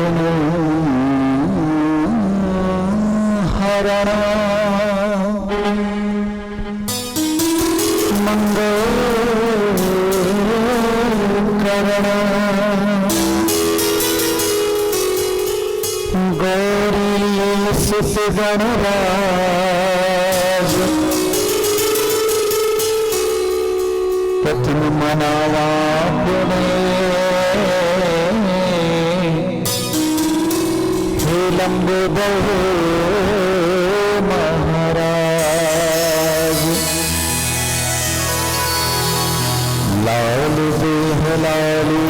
विष्णु हरण मंगल करण गौरी सुत गणराज प्रथम मनावा पुणे हे लंबोदर महाराज लाल देह लालू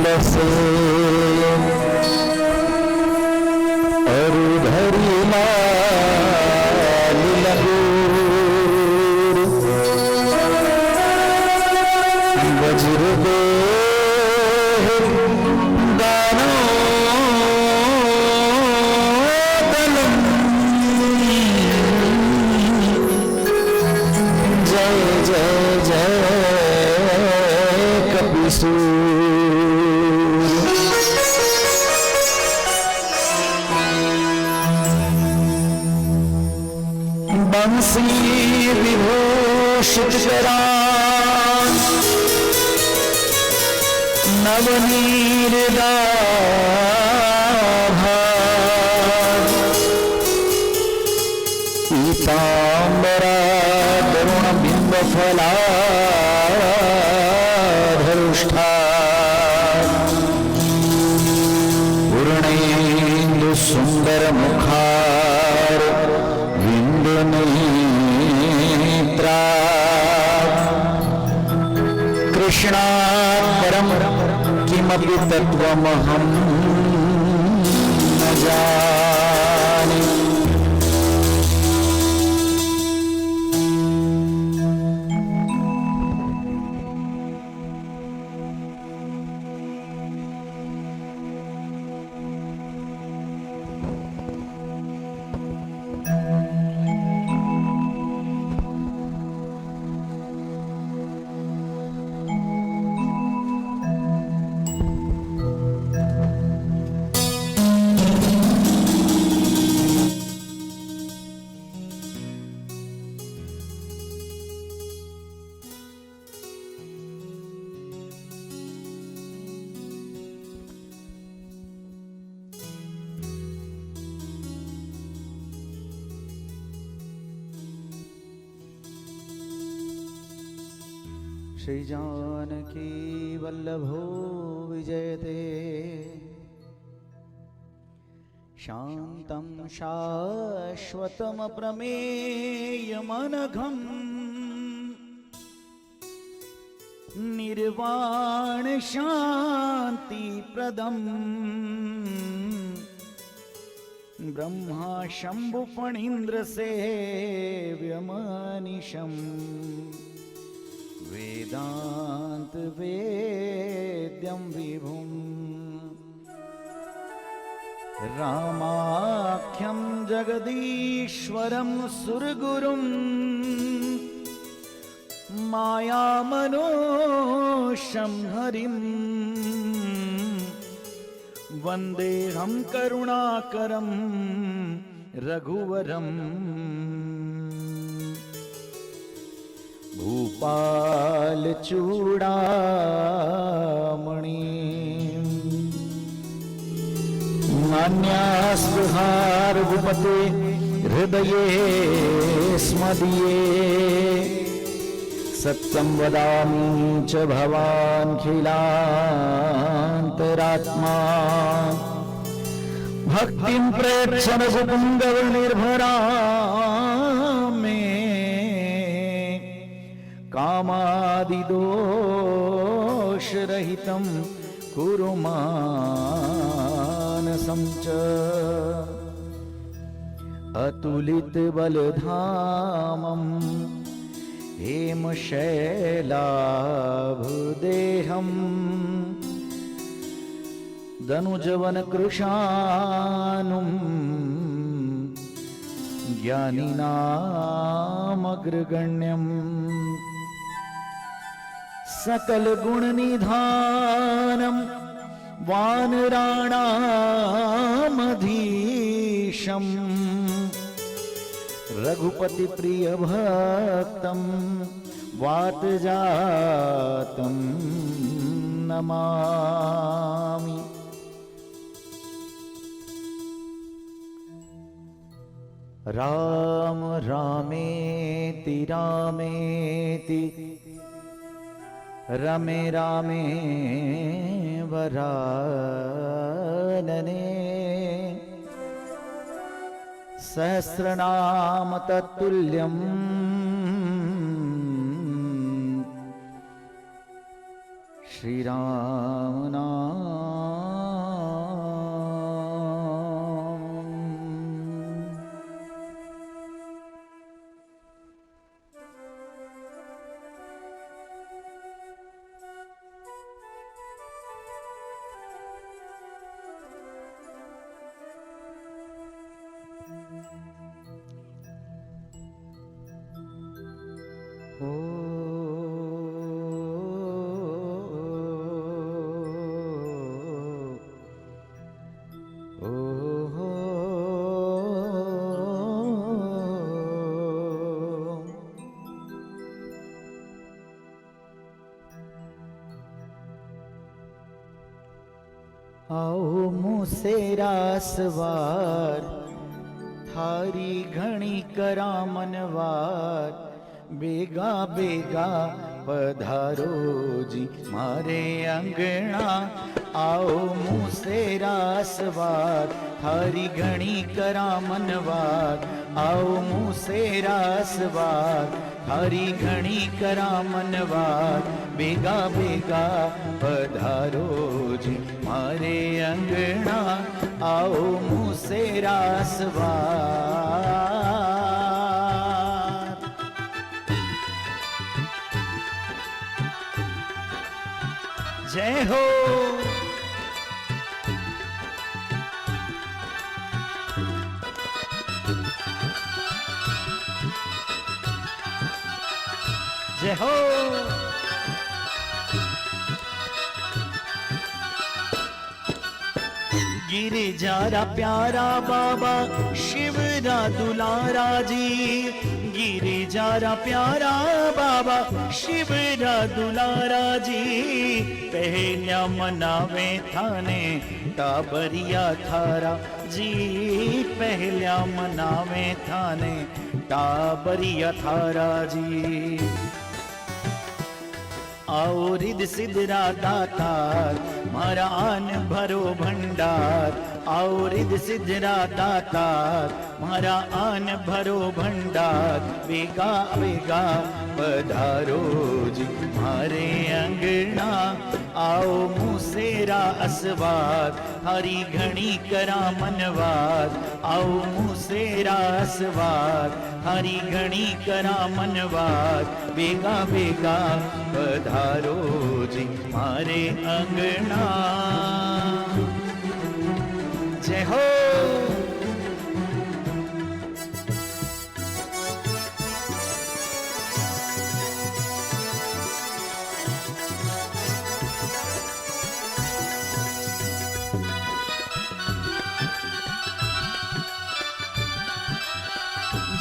लसे अरुधरी लाल लगूर वज्र दे दानो दलम जय जय जय कपिसूर बंसी विभूषित करान नवनीरदाभा पीतांबरा तरुण बिंब फलाधरुष्ठा पूर्णेन्दु सुंदर मुखार विंदु नेत्रा कृष्णात् परम किमपि तत्त्वमहं न जाने। श्री जानकी वल्लभो विजयते शान्तं शाश्वतमप्रमेयमनघम् निर्वाण शान्तिप्रदम् ब्रह्मा शंभु फणीन्द्र सेव्यमनिशम् वेदांत वेद्यं विभुम् रामाख्यं जगदीश्वरं सुरगुरुं मायामनोषं हरिं वन्देऽहं करुणाकरं रघुवरम् भूपाल चूड़ामणि नान्यास्पृहार भूपते हृदये स्मदीये सत्यं वदामि च भवान्खिलान्तरात्मा भक्तिं प्रेक्षण सुपुंगव निर्भरा मे कामादिदोषरहितं कुरु मानसं च अतुलितबलधामं हेमशैलाभदेहं दनुजवनकृशानुं ज्ञानिनामग्रगण्यम् सकलगुणनिधानं वानराणामधीशम् रघुपति प्रिय भक्तम वातजातं नमामि। राम रामेति रामेति रमे रामे वरानने सहस्रनाम तत्तुल्यम् श्रीराम नाम। आओ मुसेरा सवार थारी घणी करामनवार बेगा बेगा पधारो जी मारे अंगना। आओ मुसेरा सवार थारी घणी करामनवार आओ मुसेरा सवार थारी घणी करामनवार बेगा बेगा पधारो जी मारे अंगना। आओ मुसेरा सवार। जय हो जय हो। गिरिजारा प्यारा बाबा शिवरा दुलारा जी गिरिजारा प्यारा बाबा शिवरा दुलारा जी पहल्या मनावे थाने टाबरिया थारा जी पहल्या मनावे थाने टाबरिया थारा जी। आओ रिद सिद्धरा दातार मारा आन भरो भंडार आओ रिद सिद्धरा दातार मारा आन भरो भंडार बेगा बेगा पधारो जी मारे अंगना। आओ मुसेरा असवार थारी घणी करामनवार आओ मुसेरा असवार थारी घणी करामनवार बेगा बेगा पधारो जी मारे अंगना। जय हो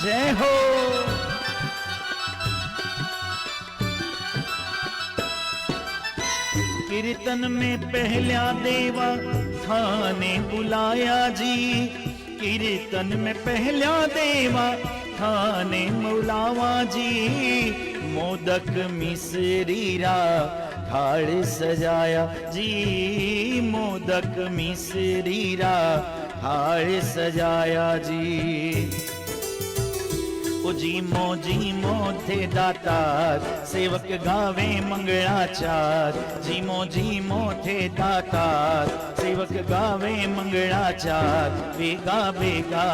जय हो। कीर्तन में पहला देवा थाने बुलाया जी कीर्तन में पहला देवा थाने बुलावा जी। मोदक मिश्रीरा थाल सजाया जी मोदक मिश्रीरा थाल सजाया जी। जीमो थे दातार सेवक गावे मंगलाचार जीमो थे दातार सेवक गावे मंगलाचार बेगा बेगा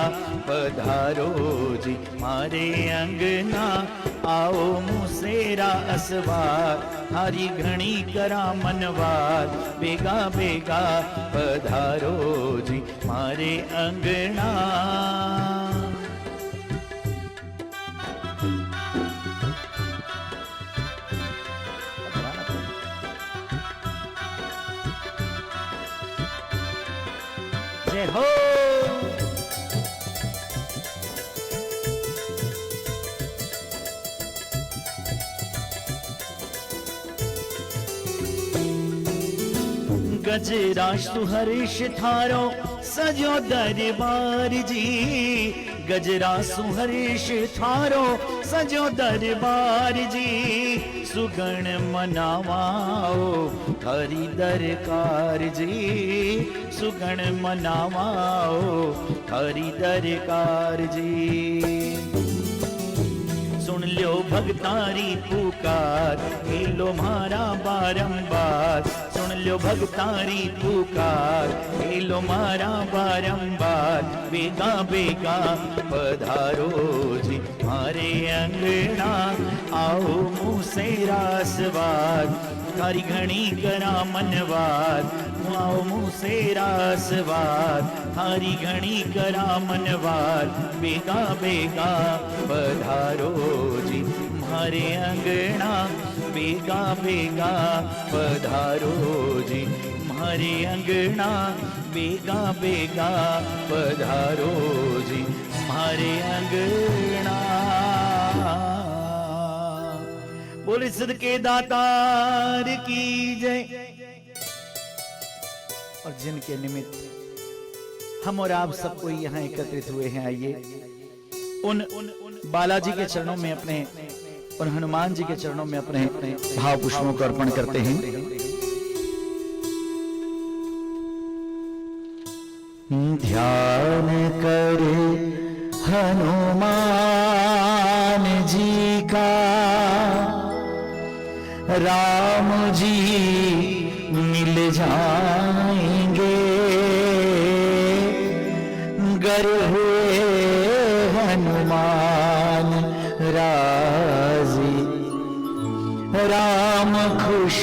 पधारो जी मारे अंगना। आओ मुसेरा असवार थारी घणी करामनवार बेगा बेगा पधारो जी मारे अंगना। जय हो। गजरा सुहर्ष थारो सजो दरबार जी, गजरा सुहर्ष थारो सजो दरबार जी, सुगण मनावाओ हरि दरकार जी, सुगण मनावाओ हरि दरकार जी। सुन लो भगतारी पुकार, हेलो मारा बारंबार, सुन लो भगतारी पुकार, हेलो मारा बारंबार, बेगा बेगा पधारो जी मारे अंगना, आओ मुँह से रासवार, थारी घणी करा मनवार, आओ मुँह से रासवार, थारी घणी करा मनवार, बेगा बेगा पधारो जी मारे अंगना, बेगा बेगा पधारो जी मारे अंगना, बेगा बेगा पधारो जी मारे अंगना। बोले सदके दातार की जय। और जिनके निमित्त हम और आप सबको यहाँ एकत्रित हुए हैं, आइए उन बालाजी के चरणों में अपने और हनुमान जी के चरणों में अपने भाव पुष्पों को अर्पण करते हैं। ध्यान करे हनुमान जी का, राम जी मिल जाएंगे, गर हुए हनुमान राजी, राम खुश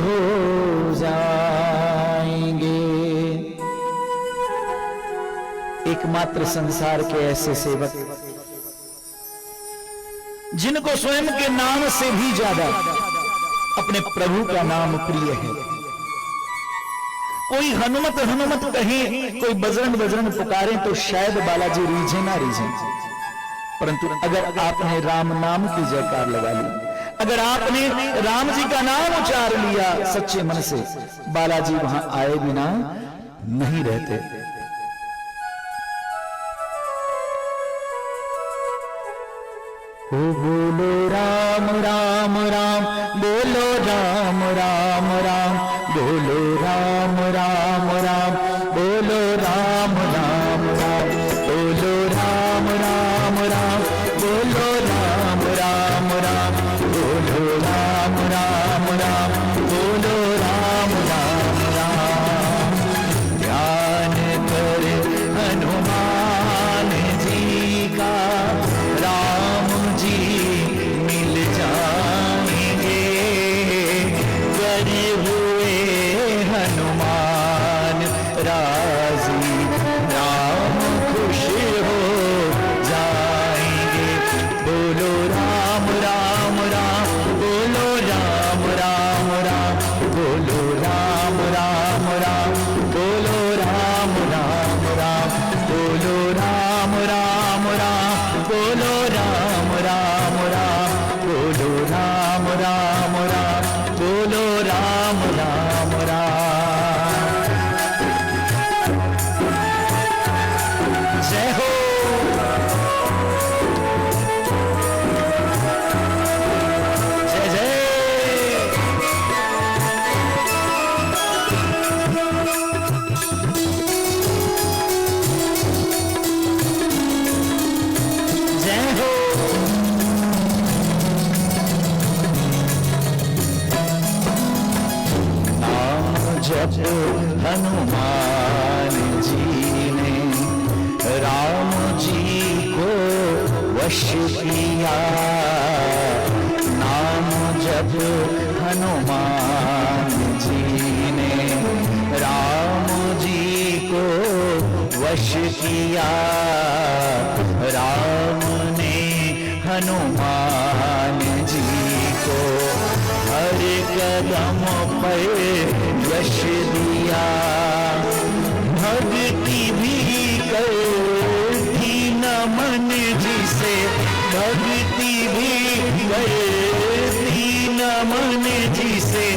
हो जाएंगे। एकमात्र संसार के ऐसे सेवक जिनको स्वयं के नाम से भी ज्यादा अपने प्रभु का नाम प्रिय है। कोई हनुमत हनुमत कहे, कोई बजरंग बजरंग पुकारे तो शायद बालाजी रीझे ना रीझे, परंतु अगर आपने राम नाम की जयकार लगा ली, अगर आपने राम जी का नाम उच्चार लिया सच्चे मन से, बालाजी वहां आए बिना नहीं रहते। ओ बोलो राम राम राम, बोलो राम राम राम, बोलो राम राम राम, बोलो राम राम राम, बोलो राम राम राम, बोलो राम राम राम, बोलो राम राम राम, बोलो राम राम राम। ध्यान कर हनुमान जी का, राम जी मिल जाएंगे, करे हुए हनुमान राजी, राम खुश हो जाएंगे। बोलो राम राम राम, बोलो राम राम राम, बोलो राम राम राम, बोलो राम राम राम, बोलो राम राम राम, बोलो राम राम राम, बोलो राम राम राम, बोलो राम राम राम। जय हो। जय जय। जय हो। नाम जप हनुमान जी ने, राम जी को वश किया। नाम जप हनुमान जी ने, राम जी को वश किया। राम ने हनुमान जी को हर कदम पर यश दिया। भक्ति भी करती न मन जिसे, भक्ति भी करती न मन जिसे,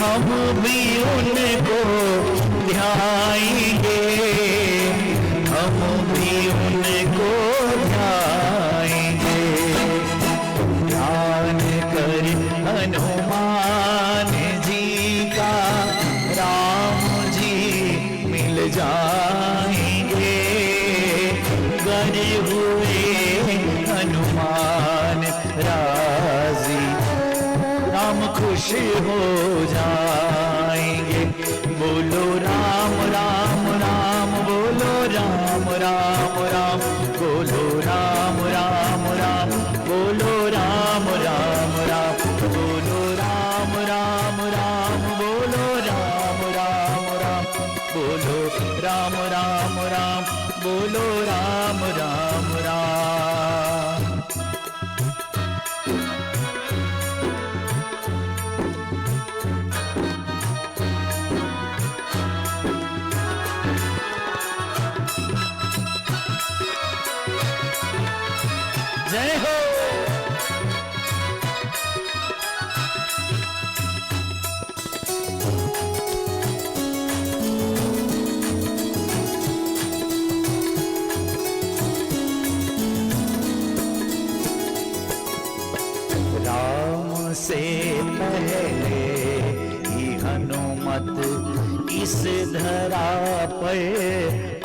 हम भी उनको ध्याएंगे, हम भी उनको ध्याएंगे। ध्यान कर हनुमान जी का, राम जी मिल जाएंगे। गए हुए हनुमान राजी, राम खुश हो जाएंगे। बोलो राम राम राम, बोलो राम राम राम, बोलो राम राम राम, बोलो राम राम राम, बोलो राम राम राम, बोलो राम राम राम, बोलो राम राम राम, बोलो राम राम राम। जय हो। राम से पहले ही हनुमत इस धरा पर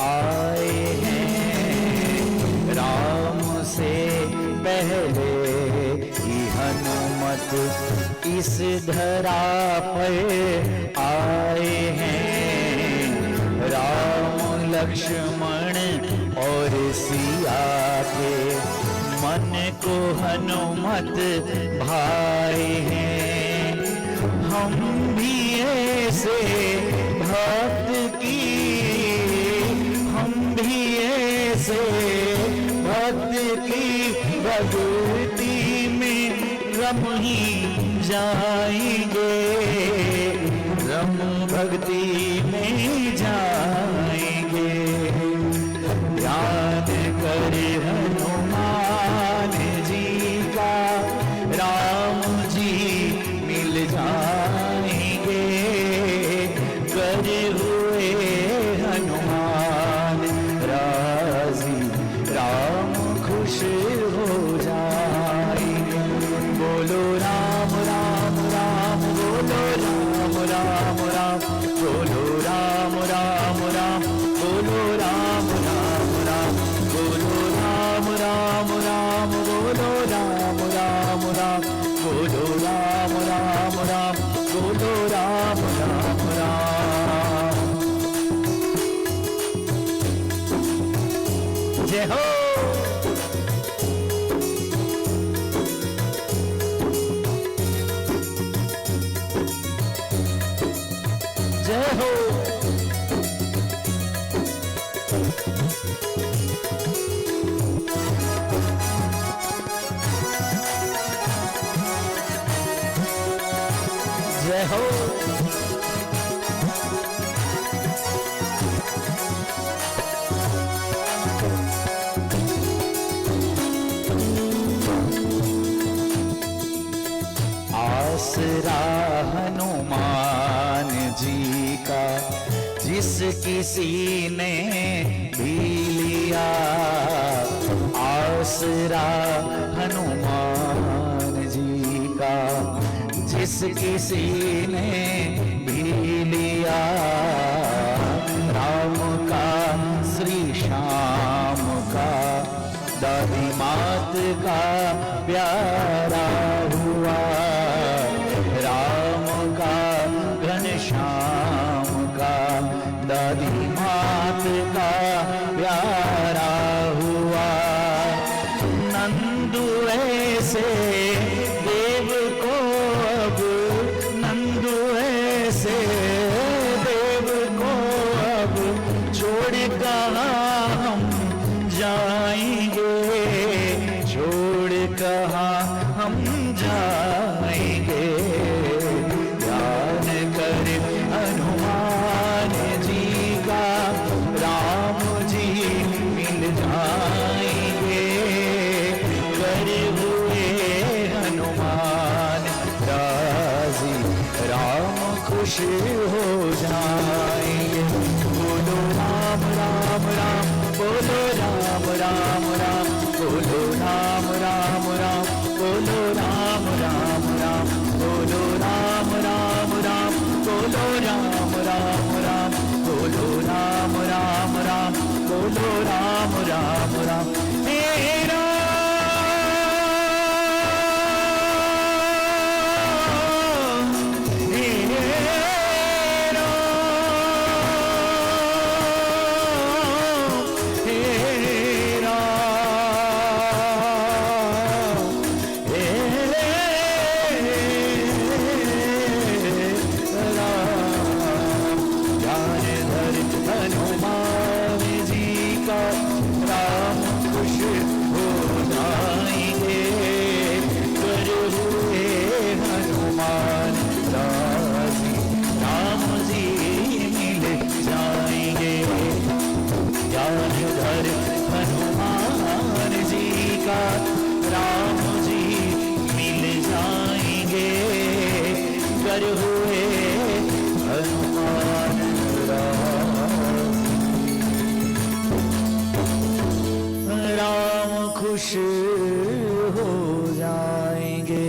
आए हैं। राम से पहले ही हनुमत इस धरा पर आए हैं। राम लक्ष्मण और सिया के मन को हनुमत भाए हैं। हम भी ऐसे भक्त की, हम भी ऐसे भक्त की भक्ति में रम ही जाएंगे, रम भक्ति में जाएंगे। याद कर हनुमान जी का, राम जी मिल जाएंगे। करे हुए हनुमान राजी, राम खुश हो जाएंगे। बोलो राम राम राम, बोलो राम राम राम, बोलो राम राम राम, बोलो राम राम राम, बोलो राम राम राम, बोलो राम राम राम, बोलो राम राम राम, बोलो राम राम राम। जय हो। जय हो। जय हो। आसरा हनुमान जी का जिस किसी ने भी लिया, आसरा हनुमान जी का जिस किसी ने भी लिया। राम का श्री श्याम का दादी मात का प्यारा हुआ। राम का घनश्याम का दादी मात का प्यारा हुआ। नंदू ऐसे देव को अब, नंदू ऐसे देव को अब छोड़ कहाँ हम जाएंगे, छोड़ कहाँ हम जाएंगे। ध्यान कर हनुमान जी का, हो जाएंगे। बोलो राम राम राम, बोलो राम राम राम, बोलो राम राम राम, बोलो राम राम राम, बोलो राम राम राम, बोलो राम राम राम, बोलो राम राम राम, बोलो राम राम राम। हे राम, हे राम, हे राम, हे हनुमान जी का राम खुश हो जाएंगे। कर हुए हनुमान राजी, राम जी मिल जाएंगे। ज्ञान धर हनुमान जी का राम जी मिल जाएंगे। कर हुए हनुमान राम खुश हो जाएंगे।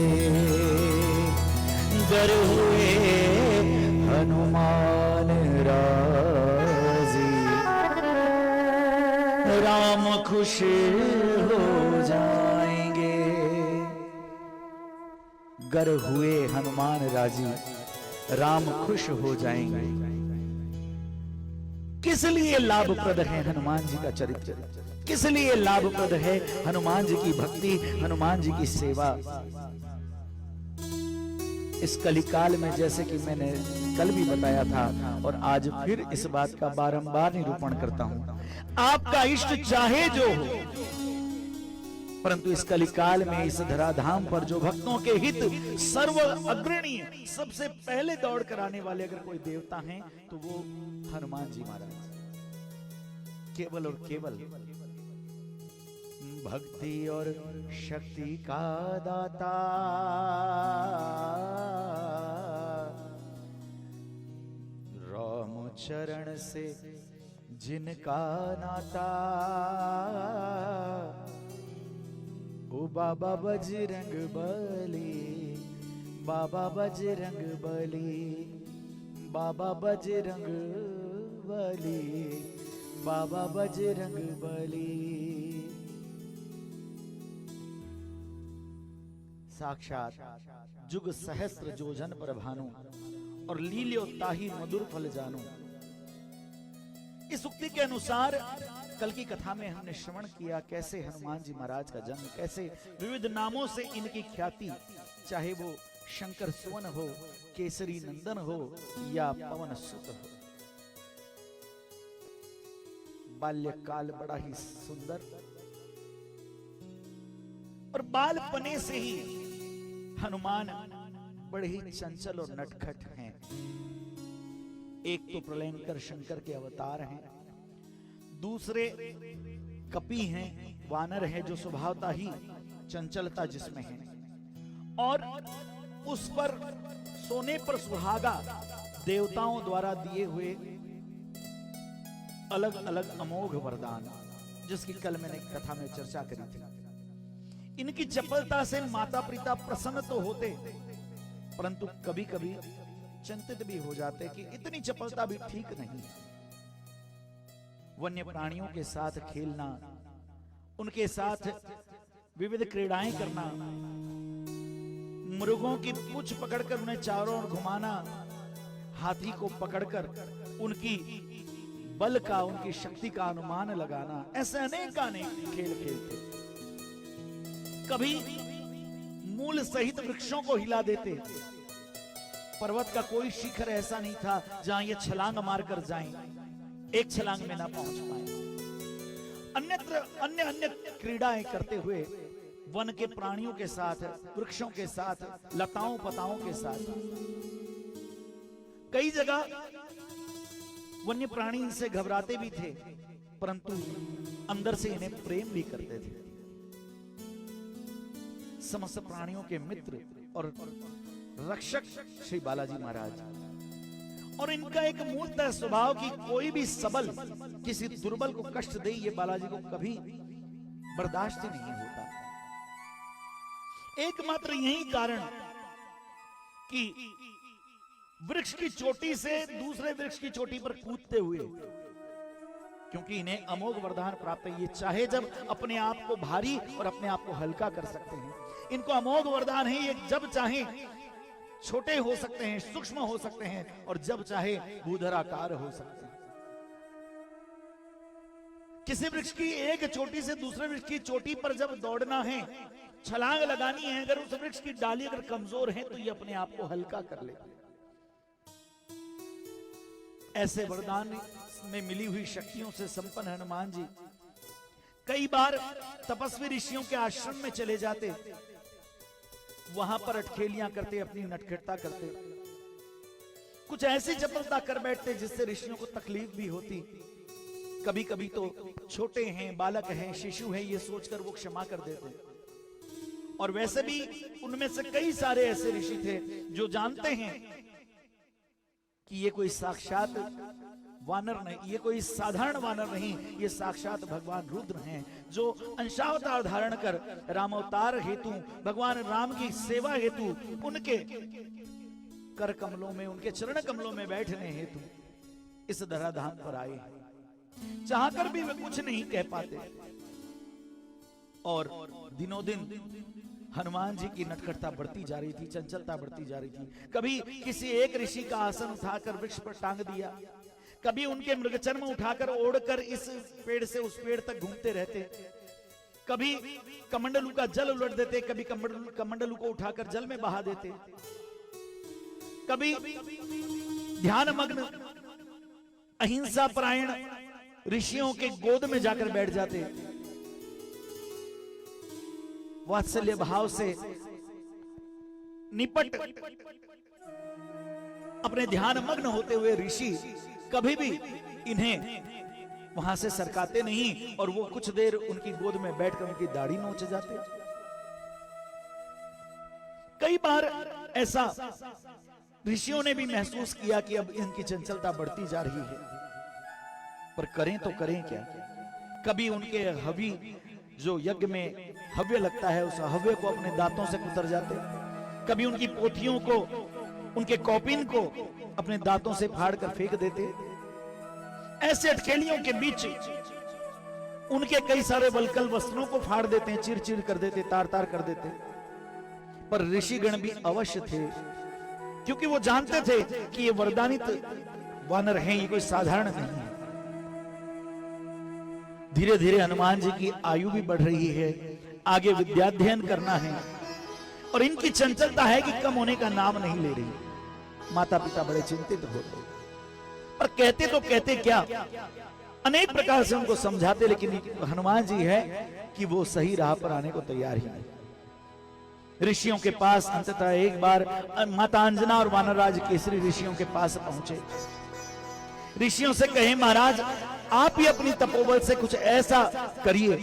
गर हुए हनुमान राजी, राम खुश हो जाएंगे। गर हुए हनुमान राजी, राम खुश हो जाएंगे। किस लिए लाभप्रद है हनुमान जी का चरित्र, किस लिए लाभप्रद है हनुमान जी की भक्ति, हनुमान जी की सेवा। इस कलिकाल में, जैसे कि मैंने कल भी बताया था और आज फिर इस बात का बारंबार निरूपण करता हूं, आपका इष्ट चाहे जो हो, परंतु इस कलिकाल में इस धराधाम पर जो भक्तों के हित सर्व अग्रणी, सबसे पहले दौड़ कर आने वाले अगर कोई देवता हैं तो वो हनुमान जी महाराज। केवल और केवल भक्ति और शक्ति का दाता, राम चरण से जिनका नाता। ओ बाबा बजरंग बली, बाबा बजरंग बली, बाबा बजरंग बली, बाबा बजरंग बली। साक्षात जुग सहस्त्र जोजन पर भानु, और लील्यो ताहि मधुर फल जानू। इस उक्ति के अनुसार कल की कथा में हमने श्रवण किया कैसे हनुमान जी महाराज का जन्म, कैसे विविध नामों से इनकी ख्याति, चाहे वो शंकर सुवन हो, केसरी नंदन हो या पवन सुत हो। बाल्यकाल बड़ा ही सुंदर, और बालपने से ही हनुमान बड़े ही चंचल और नटखट हैं। एक तो प्रलयंकर शंकर के अवतार हैं, दूसरे कपि हैं, वानर हैं जो स्वभावता ही चंचलता जिसमें है, और उस पर सोने पर सुहागा देवताओं द्वारा दिए हुए अलग अलग अमोघ वरदान, जिसकी कल मैंने कथा में चर्चा करी थी। इनकी चपलता से माता पिता प्रसन्न तो होते, परंतु कभी कभी चिंतित भी हो जाते कि इतनी चपलता भी ठीक नहीं है। वन्य प्राणियों के साथ खेलना, उनके साथ विविध क्रीड़ाएं करना, मृगों की पूंछ पकड़कर उन्हें चारों ओर घुमाना, हाथी को पकड़कर उनकी बल का, उनकी शक्ति का अनुमान लगाना, ऐसे अनेक खेल खेलते। कभी मूल सहित वृक्षों को हिला देते। पर्वत का कोई शिखर ऐसा नहीं था जहां ये छलांग मारकर जाएं, एक छलांग में ना पहुंच पाए। अन्य अन्य क्रीड़ाएं करते हुए वन के प्राणियों के साथ, वृक्षों के साथ, लताओं पताओं के साथ, कई जगह वन्य प्राणी इनसे घबराते भी थे, परंतु अंदर से इन्हें प्रेम भी करते थे। समस्त प्राणियों के मित्र और रक्षक श्री बालाजी महाराज और इनका एक मूलतः स्वभाव कि कोई भी सबल किसी दुर्बल को कष्ट दे, ये बालाजी को कभी बर्दाश्त ही नहीं होता। एकमात्र यही कारण कि वृक्ष की चोटी से दूसरे वृक्ष की चोटी पर कूदते हुए, क्योंकि इन्हें अमोघ वरदान प्राप्त है, ये चाहे जब अपने आप को भारी और अपने आप को हल्का कर सकते हैं। इनको अमोघ वरदान है, ये जब चाहे छोटे हो सकते हैं, सूक्ष्म हो सकते हैं, और जब चाहे भूधराकार हो सकते हैं। किसी वृक्ष की एक चोटी से दूसरे वृक्ष की चोटी पर जब दौड़ना है, छलांग लगानी है, अगर उस वृक्ष की डाली अगर कमजोर है तो ये अपने आप को हल्का कर लेते हैं। ऐसे वरदान में मिली हुई शक्तियों से संपन्न हनुमान जी कई बार तपस्वी ऋषियों के आश्रम में चले जाते, वहां पर अटखेलियां करते, अपनी नटखटता करते, कुछ ऐसी चपलता कर बैठते जिससे ऋषियों को तकलीफ भी होती। कभी कभी तो छोटे हैं, बालक हैं, शिशु हैं, ये सोचकर वो क्षमा कर देते। और वैसे भी उनमें से कई सारे ऐसे ऋषि थे जो जानते हैं कि ये कोई साक्षात वानर नहीं, ये कोई साधारण वानर नहीं, ये साक्षात भगवान रुद्र हैं, जो अंशावतार धारण कर रामावतार हेतु, भगवान राम की सेवा हेतु, उनके कर कमलों में, उनके चरण कमलों में बैठने हेतु इस धराधाम पर आए हैं। चाहकर भी वे कुछ नहीं कह पाते। और दिनों दिन हनुमान जी की नटखटता बढ़ती जा रही थी, चंचलता बढ़ती जा रही थी। कभी किसी एक ऋषि का आसन उठाकर वृक्ष पर टांग दिया, कभी उनके मृगचर्म उठाकर ओढ़कर इस पेड़ से उस पेड़ तक घूमते रहते, कभी कमंडलू का जल उलट देते, कभी कमंडलू को उठाकर जल में बहा देते, कभी ध्यान मग्न अहिंसा परायण ऋषियों के गोद में जाकर बैठ जाते। वात्सल्य भाव से निपट अपने ध्यान मग्न होते हुए ऋषि कभी भी इन्हें वहां से सरकाते नहीं, और वो कुछ देर उनकी गोद में बैठकर उनकी दाढ़ी नोच जाते। कई बार ऐसा ऋषियों ने भी महसूस किया कि अब इनकी चंचलता बढ़ती जा रही है, पर करें तो करें क्या। कभी उनके हवि, जो यज्ञ में हव्य लगता है, उस हव्य को अपने दांतों से कुतर जाते, कभी उनकी पोथियों को, उनके कौपिन को अपने दांतों से फाड़ कर फेंक देते। ऐसे अटखेलियों के बीच उनके कई सारे वल्कल वस्त्रों को फाड़ देते हैं, चिर चिर कर देते, तार तार कर देते। पर ऋषिगण भी अवश्य थे, क्योंकि वो जानते थे कि ये वरदानित वानर हैं, ये कोई साधारण नहीं है। धीरे धीरे हनुमान जी की आयु भी बढ़ रही है, आगे विद्याध्ययन करना है, और इनकी चंचलता है कि कम होने का नाम नहीं ले रही। माता पिता बड़े चिंतित होते, पर कहते तो कहते क्या, अनेक प्रकार से उनको समझाते, लेकिन हनुमान जी है कि वो सही राह पर आने को तैयार ही नहीं। ऋषियों के पास अंततः एक बार माता अंजना और वानरराज केसरी ऋषियों के पास पहुंचे। ऋषियों से कहे, महाराज आप ही अपनी तपोबल से कुछ ऐसा करिए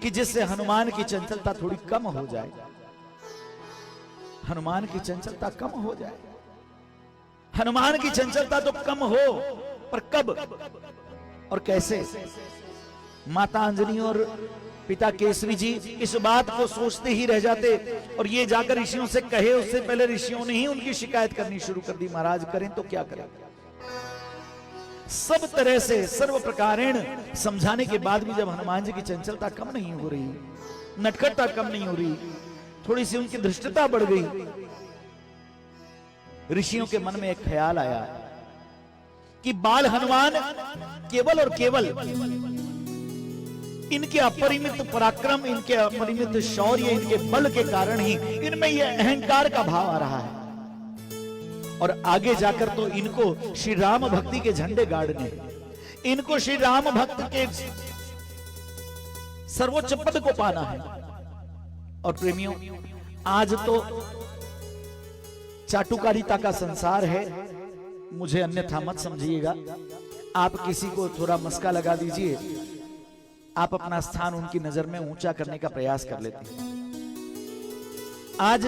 कि जिससे हनुमान की चंचलता थोड़ी कम हो जाए, हनुमान की चंचलता कम हो जाए। हनुमान की चंचलता तो कम हो, पर कब और कैसे? माता अंजनी और पिता केसरी जी इस बात को सोचते ही रह जाते, और ये जाकर ऋषियों से कहे, उससे पहले ऋषियों ने ही उनकी शिकायत करनी शुरू कर दी। महाराज करें तो क्या करें? सब तरह से सर्व प्रकारेण समझाने के बाद भी जब हनुमान जी की चंचलता कम नहीं हो रही, नटखटता कम नहीं हो रही, थोड़ी सी उनकी धृष्टता बढ़ गई, ऋषियों के मन में एक ख्याल आया कि बाल हनुमान केवल और केवल इनके अपरिमित पराक्रम, इनके अपरिमित शौर्य, इनके बल के कारण ही इनमें यह अहंकार का भाव आ रहा है, और आगे जाकर तो इनको श्री राम भक्ति के झंडे गाड़ने, इनको श्री राम भक्त के सर्वोच्च पद को पाना है। और प्रेमियों, आज तो चाटुकारिता का संसार है, मुझे अन्यथा मत समझिएगा। आप किसी को थोड़ा मस्का लगा दीजिए, आप अपना स्थान उनकी नजर में ऊंचा करने का प्रयास कर लेते हैं। आज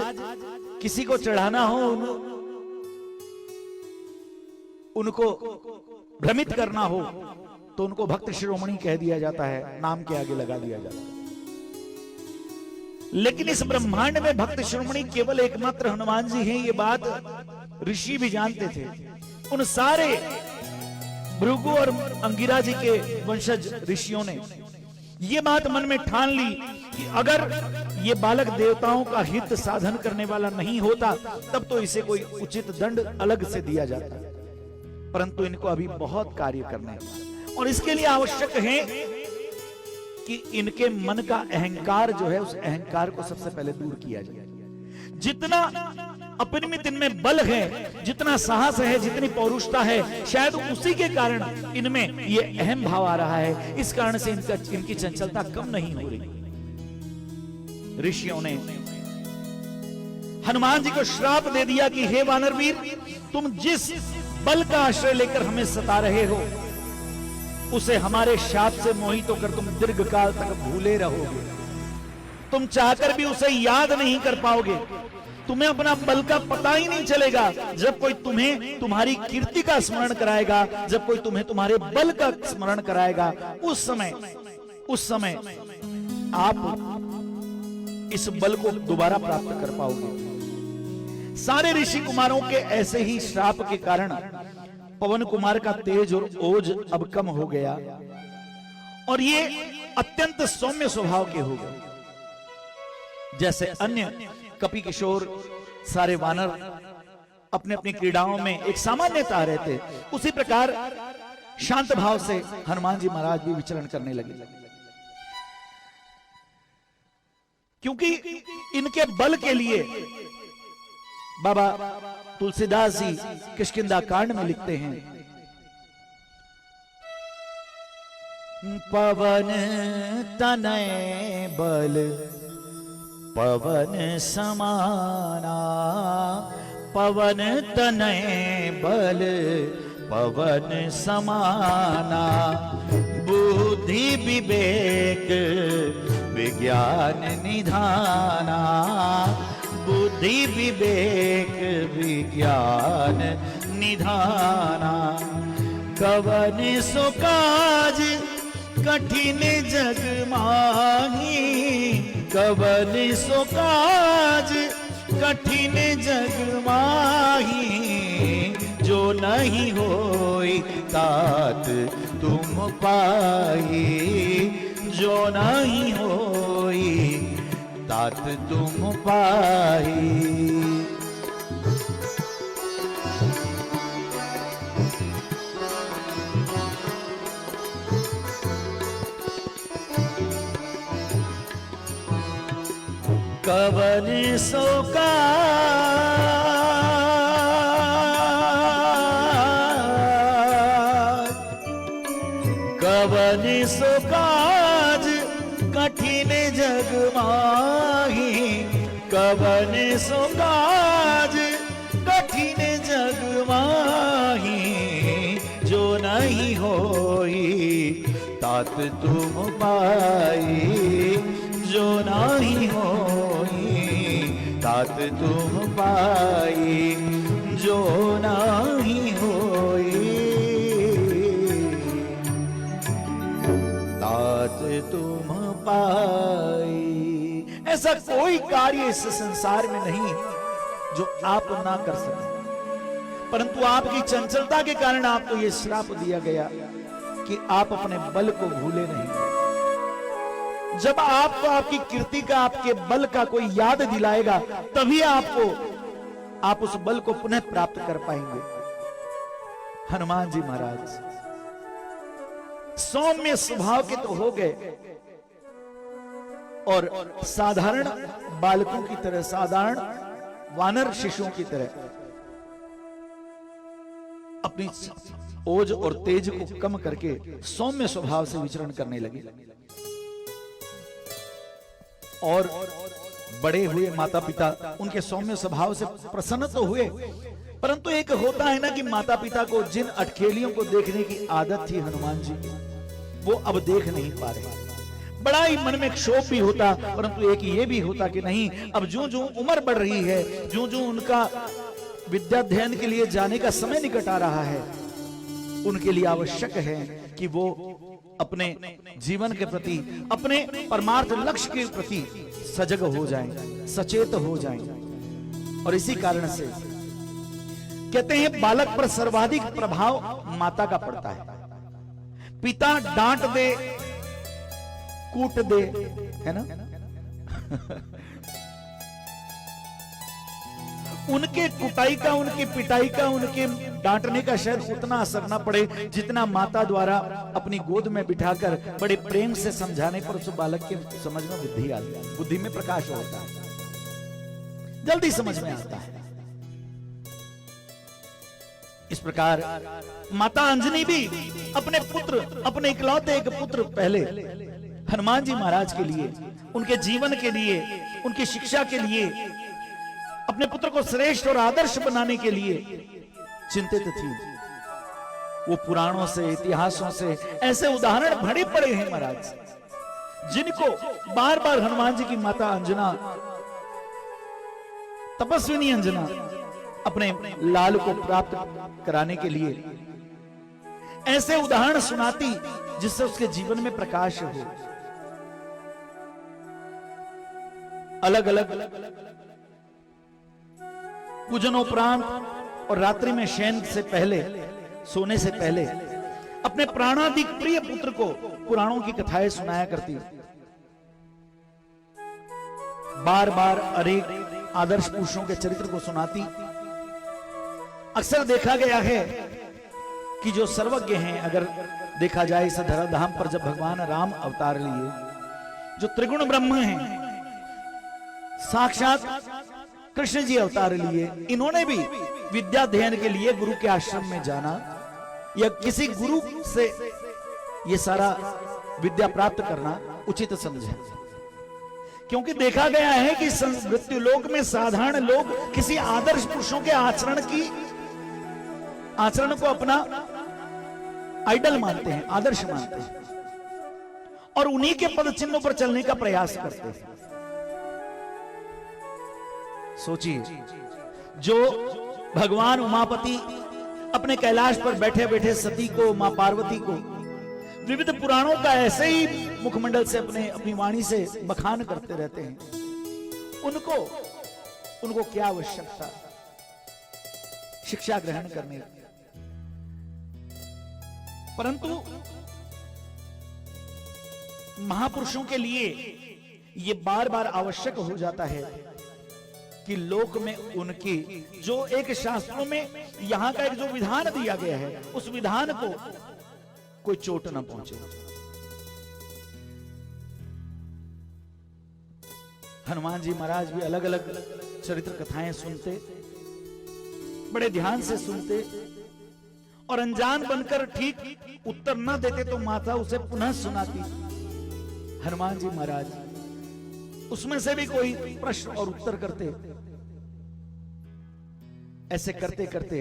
किसी को चढ़ाना हो, उनको भ्रमित करना हो तो उनको भक्त शिरोमणि कह दिया जाता है, नाम के आगे लगा दिया जाता है। लेकिन इस ब्रह्मांड में भक्त शिरोमणि केवल एकमात्र हनुमान जी हैं, ये बात ऋषि भी जानते थे। उन सारे भृगु और अंगिरा जी के वंशज ऋषियों ने ये बात मन में ठान ली कि अगर ये बालक देवताओं का हित साधन करने वाला नहीं होता तब तो इसे कोई उचित दंड अलग से दिया जाता, परंतु इनको अभी बहुत कार्य करने हैं और इसके लिए आवश्यक है कि इनके मन का अहंकार जो है, उस अहंकार को सबसे पहले दूर किया जाए। जितना अपरिमित इनमें बल है, जितना साहस है, जितनी पौरुषता है, शायद उसी के कारण इनमें ये अहम भाव आ रहा है। इस कारण से इनकी चंचलता कम नहीं हो रही। ऋषियों ने हनुमान जी को श्राप दे दिया कि हे वानरवीर, तुम जिस बल का आश्रय लेकर हमें सता रहे हो उसे हमारे शाप से मोहित होकर तुम दीर्घ काल तक भूले रहोगे। तुम चाहकर भी उसे याद नहीं कर पाओगे। तुम्हें अपना बल का पता ही नहीं चलेगा। जब कोई तुम्हें तुम्हारी कीर्ति का स्मरण कराएगा, जब कोई तुम्हें तुम्हारे बल का स्मरण कराएगा, उस समय आप इस बल को दोबारा प्राप्त कर पाओगे। सारे ऋषि कुमारों के ऐसे ही श्राप के कारण पवन कुमार का तेज और ओज अब कम हो गया और ये अत्यंत सौम्य स्वभाव के हो गए। जैसे अन्य कपि किशोर सारे वानर अपने अपनी क्रीड़ाओं में एक सामान्यता रहते, उसी प्रकार शांत भाव से हनुमान जी महाराज भी विचरण करने लगे। क्योंकि इनके बल के लिए बाबा तुलसीदास जी किष्किंधा कांड में लिखते हैं, पवन तनय बल पवन समाना, पवन तनय बल पवन समाना, बुद्धि विवेक विज्ञान निधाना, बुद्धि विवेक विज्ञान निधाना, कवन सो काज कठिन जग माही, कवन सो काज कठिन जग माही, जो नहीं होई तात तुम पाई, जो नहीं होई तात तुम पाई। कवन सो काज कवन सो काज कठिन जग माही, कवन सो काज कठिन जग माही, जो नहीं होई तात तुम पाई, जो नहीं होई तात तुम पाई, जो नहीं होई तात तुम पाई। ऐसा कोई कार्य इस संसार में नहीं जो आप ना कर सके, परंतु आपकी चंचलता के कारण आपको यह श्राप दिया गया कि आप अपने बल को भूले नहीं। जब आपको आपकी कीर्ति का, आपके बल का कोई याद दिलाएगा, तभी आप उस बल को पुनः प्राप्त कर पाएंगे। हनुमान जी महाराज सौम्य स्वभाव के तो हो गए और साधारण बालकों की तरह, साधारण वानर शिशुओं की तरह अपनी ओज और तेज को कम करके सौम्य स्वभाव से विचरण करने लगे। और बड़े हुए माता पिता उनके सौम्य स्वभाव से प्रसन्न तो हुए, परंतु एक होता है ना कि माता पिता को जिन अटखेलियों को देखने की आदत थी हनुमान जी की, वो अब देख नहीं पा रहे। बड़ा ही मन में क्षोभ भी होता, परंतु एक ये भी होता कि नहीं, अब जो जो उम्र बढ़ रही है, जो जो उनका विद्याध्ययन के लिए जाने का समय निकट आ रहा है, उनके लिए आवश्यक है कि वो अपने जीवन के प्रति, अपने परमार्थ लक्ष्य के प्रति सजग हो जाएं, सचेत हो जाएं। और इसी कारण से कहते हैं बालक पर सर्वाधिक प्रभाव माता का पड़ता है। पिता डांट दे, कूट दे, है ना, उनके कुटाई का, उनकी पिटाई का, उनके डांटने का शायद उतना असर ना पड़े जितना माता द्वारा अपनी गोद में बिठाकर बड़े प्रेम से समझाने पर उस बालक के समझ में बुद्धि आती है, बुद्धि में प्रकाश होता है, जल्दी समझ में आता है। इस प्रकार माता अंजनी भी अपने पुत्र, अपने इकलौते एक पुत्र पहले हनुमान जी महाराज के लिए, उनके जीवन के लिए, उनकी शिक्षा के लिए, अपने पुत्र को श्रेष्ठ और आदर्श बनाने के लिए चिंतित थी। वो पुराणों से, इतिहासों से ऐसे उदाहरण भरे पड़े हैं महाराज, जिनको बार बार हनुमान जी की माता अंजना, तपस्विनी अंजना अपने लाल को प्राप्त कराने के लिए ऐसे उदाहरण सुनाती जिससे उसके जीवन में प्रकाश हो। अलग अलग पूजनोपरांत और रात्रि में शयन से पहले, सोने से पहले अपने प्राणाधिक प्रिय पुत्र को पुराणों की कथाएं सुनाया करती। बार बार अनेक आदर्श पुरुषों के चरित्र को सुनाती। अक्सर देखा गया है कि जो सर्वज्ञ हैं, अगर देखा जाए इस धराधाम पर जब भगवान राम अवतार लिए, जो त्रिगुण ब्रह्म हैं, साक्षात कृष्ण जी अवतार लिए, इन्होंने भी विद्या अध्ययन के लिए गुरु के आश्रम में जाना या किसी गुरु से ये सारा विद्या प्राप्त करना उचित समझा। क्योंकि देखा गया है कि मृत्यु लोक में साधारण लोग किसी आदर्श पुरुषों के आचरण को अपना आइडल मानते हैं, आदर्श मानते हैं, और उन्हीं के पद चिन्हों पर चलने का प्रयास करते हैं। सोचिए, जो भगवान उमापति अपने कैलाश पर बैठे बैठे सती को, मां पार्वती को विविध पुराणों का ऐसे ही मुखमंडल से अपनी वाणी से बखान करते रहते हैं, उनको क्या आवश्यकता शिक्षा ग्रहण करने की। परंतु महापुरुषों के लिए यह बार बार आवश्यक हो जाता है कि लोक में उनकी जो एक शास्त्रों में यहां का एक जो विधान दिया गया है, उस विधान को कोई चोट न पहुंचे। हनुमान जी महाराज भी अलग अलग चरित्र कथाएं सुनते, बड़े ध्यान से सुनते, और अनजान बनकर ठीक उत्तर न देते तो माता उसे पुनः सुनाती। हनुमान जी महाराज उसमें से भी कोई प्रश्न और उत्तर करते। ऐसे करते करते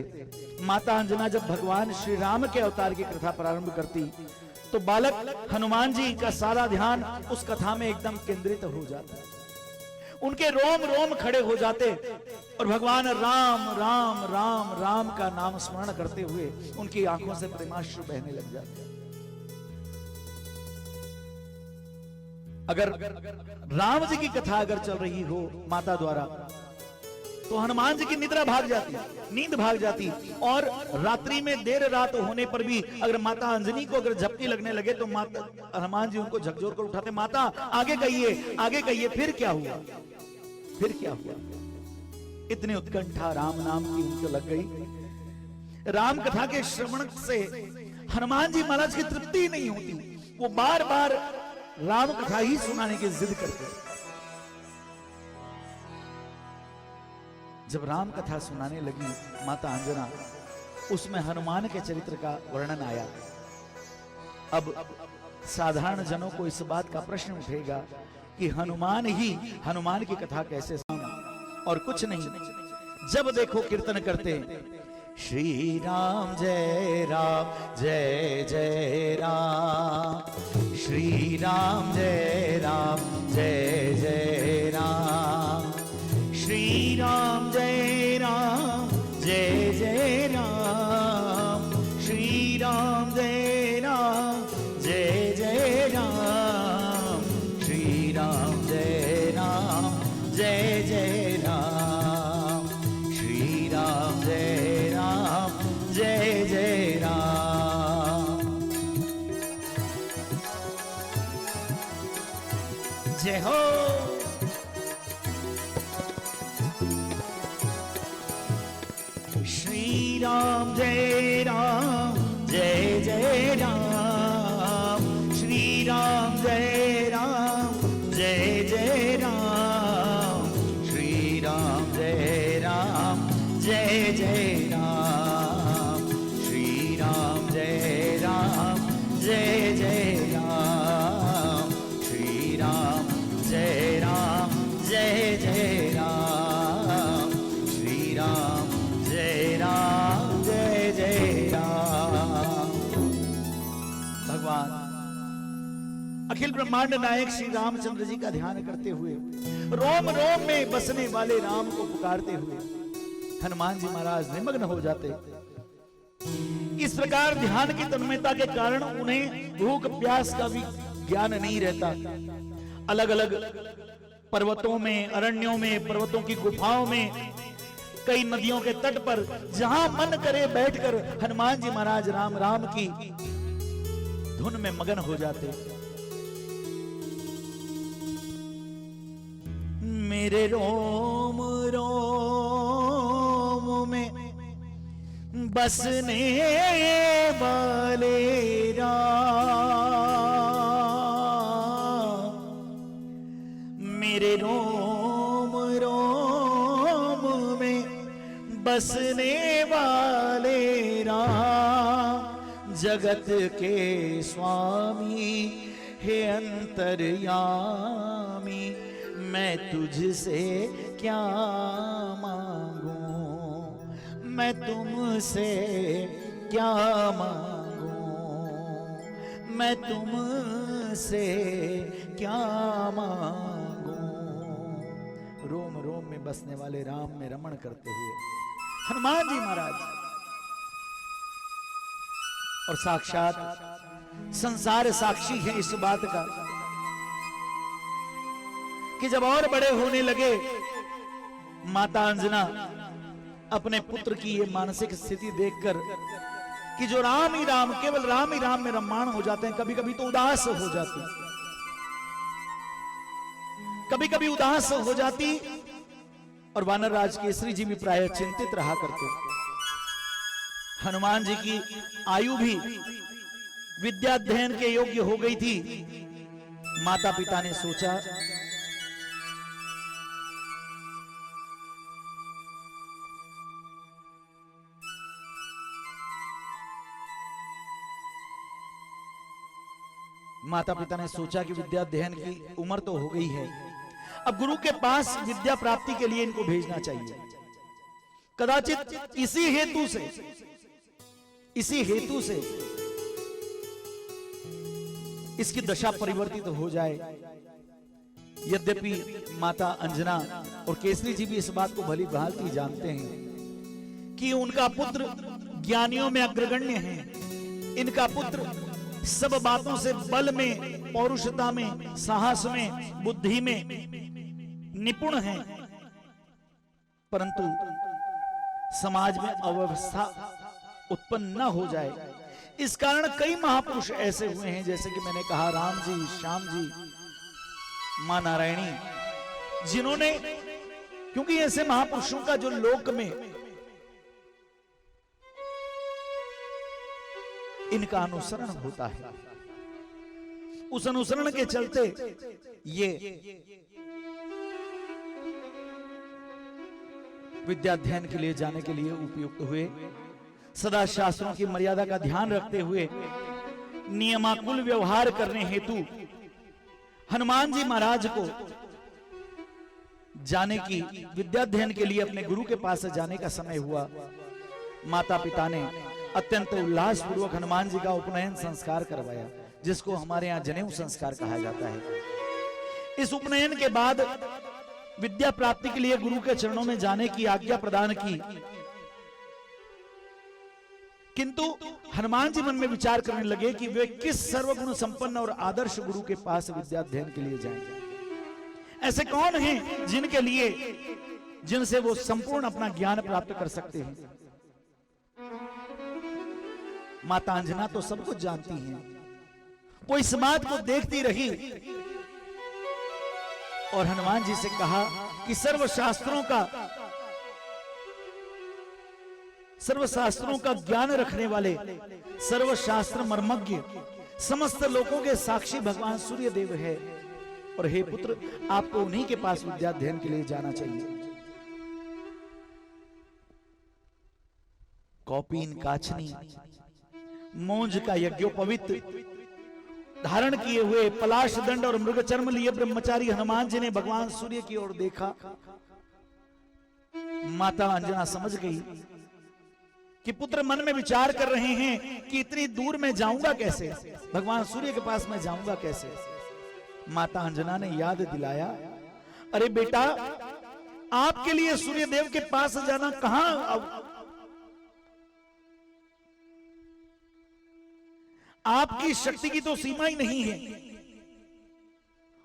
माता अंजना जब भगवान श्री राम के अवतार की कथा प्रारंभ करती तो बालक हनुमान जी का सारा ध्यान उस कथा में एकदम केंद्रित हो जाता, उनके रोम रोम खड़े हो जाते और भगवान राम राम राम राम का नाम स्मरण करते हुए उनकी आंखों से प्रेमाश्रु बहने लग जाते। अगर राम जी की कथा अगर चल रही हो माता द्वारा तो हनुमान जी की निद्रा भाग जाती, नींद भाग जाती, और रात्रि में देर रात होने पर भी अगर माता अंजनी को अगर झपकी लगने लगे तो माता हनुमान जी उनको झकझोर कर उठाते, माता आगे कहिए, आगे कहिए, फिर क्या हुआ, फिर क्या हुआ। इतनी उत्कंठा राम नाम की उनको लग गई। राम कथा के श्रवण से हनुमान जी महाराज की तृप्ति नहीं होती, वो बार बार राम कथा ही सुनाने की जिद करते। जब राम कथा सुनाने लगी माता अंजना, उसमें हनुमान के चरित्र का वर्णन आया। अब साधारण जनों को इस बात का प्रश्न उठेगा कि हनुमान की कथा कैसे सुना, और कुछ नहीं। जब देखो कीर्तन करते, श्री राम जय जय राम, श्री राम जय जय राम, श्री राम जय जय राम, श्री राम जय हो। श्री राम जय राम, जय जय राम। श्री राम जय राम, जय जय राम। श्री राम जय राम, जय जय राम। श्री राम जय राम, जय जय राम। श्री राम जय राम, जय जय राम। श्री राम जय राम, जय जय राम। भगवान अखिल ब्रह्मांड नायक श्री रामचंद्र जी का ध्यान करते हुए, रोम रोम में बसने वाले राम को पुकारते हुए हनुमान जी महाराज निमग्न हो जाते। इस प्रकार ध्यान की तन्मयता के कारण उन्हें भूख प्यास का भी ज्ञान नहीं रहता। अलग अलग पर्वतों में, अरण्यों में, पर्वतों की गुफाओं में, कई नदियों के तट पर जहां मन करे बैठकर हनुमान जी महाराज राम राम की धुन में मगन हो जाते। मेरे रोम रोम में बसने वाले राम, मेरे रोम रोम में बसने वाले राम, जगत के स्वामी हे अंतर्यामी, मैं तुझसे क्या मांगूं, मैं तुमसे क्या मांगूं, मैं तुमसे क्या मांगूं। रोम रोम में बसने वाले राम में रमण करते हुए हनुमान जी महाराज और साक्षात संसार साक्षी है इस बात का कि जब और बड़े होने लगे, माता अंजना अपने पुत्र की ये मानसिक स्थिति देखकर कि जो राम ही राम, केवल राम ही राम में रममाण हो जाते हैं, कभी कभी तो उदास हो जाती, कभी कभी उदास हो जाती। और वानर राज केसरी जी भी प्रायः चिंतित रहा करते। हनुमान जी की आयु भी विद्याध्ययन के योग्य हो गई थी। माता पिता ने सोचा कि विद्याध्ययन की उम्र तो हो गई है, अब गुरु के पास विद्या प्राप्ति के लिए इनको भेजना चाहिए। कदाचित इसी हेतु से इसकी दशा परिवर्तित हो जाए। यद्यपि माता अंजना और केसरी जी भी इस बात को भली भांति जानते हैं कि उनका पुत्र ज्ञानियों में अग्रगण्य है, इनका पुत्र सब बातों से बल में, पौरुषता में, साहस में, बुद्धि में निपुण है, परंतु समाज में अव्यवस्था उत्पन्न न हो जाए, इस कारण कई महापुरुष ऐसे हुए हैं, जैसे कि मैंने कहा राम जी, श्याम जी, मां नारायणी, जिन्होंने, क्योंकि ऐसे महापुरुषों का जो लोक में इनका अनुसरण होता है, उस अनुसरण के चलते ये विद्याध्ययन के लिए जाने के लिए उपयुक्त हुए। सदा शास्त्रों की मर्यादा का ध्यान रखते हुए नियमाकुल व्यवहार करने हेतु हनुमान जी महाराज को जाने की, विद्याध्ययन के लिए अपने गुरु के पास जाने का समय हुआ। माता पिता ने अत्यंत उल्लास पूर्वक हनुमान जी का उपनयन संस्कार करवाया, जिसको हमारे यहां जनेऊ संस्कार कहा जाता है। इस उपनयन के बाद विद्या प्राप्ति के लिए गुरु के चरणों में जाने की आज्ञा प्रदान की, किंतु हनुमान जी मन में विचार करने लगे कि वे किस सर्वगुण संपन्न और आदर्श गुरु के पास विद्याध्ययन के लिए जाएंगे। ऐसे कौन हैं जिनसे वो संपूर्ण अपना ज्ञान प्राप्त कर सकते हैं। माता अंजना तो सब कुछ जानती हैं, वो इस बात को देखती रही और हनुमान जी से कहा कि सर्वशास्त्रों का ज्ञान रखने वाले, सर्वशास्त्र मर्मज्ञ, समस्त लोगों के साक्षी भगवान सूर्य देव है। और हे पुत्र, आपको उन्हीं के पास विद्याध्ययन के लिए जाना चाहिए। कौपीन काछनी मोंज का यज्ञोपवीत धारण किए हुए, पलाश दंड और मृग चर्म लिए ब्रह्मचारी हनुमान जी ने भगवान सूर्य की ओर देखा। माता अंजना समझ गई कि पुत्र मन में विचार कर रहे हैं कि इतनी दूर मैं जाऊंगा कैसे, भगवान सूर्य के पास मैं जाऊंगा कैसे। माता अंजना ने याद दिलाया, अरे बेटा, आपके लिए सूर्य देव के पास जाना कहां, आपकी शक्ति की तो सीमा ही नहीं है।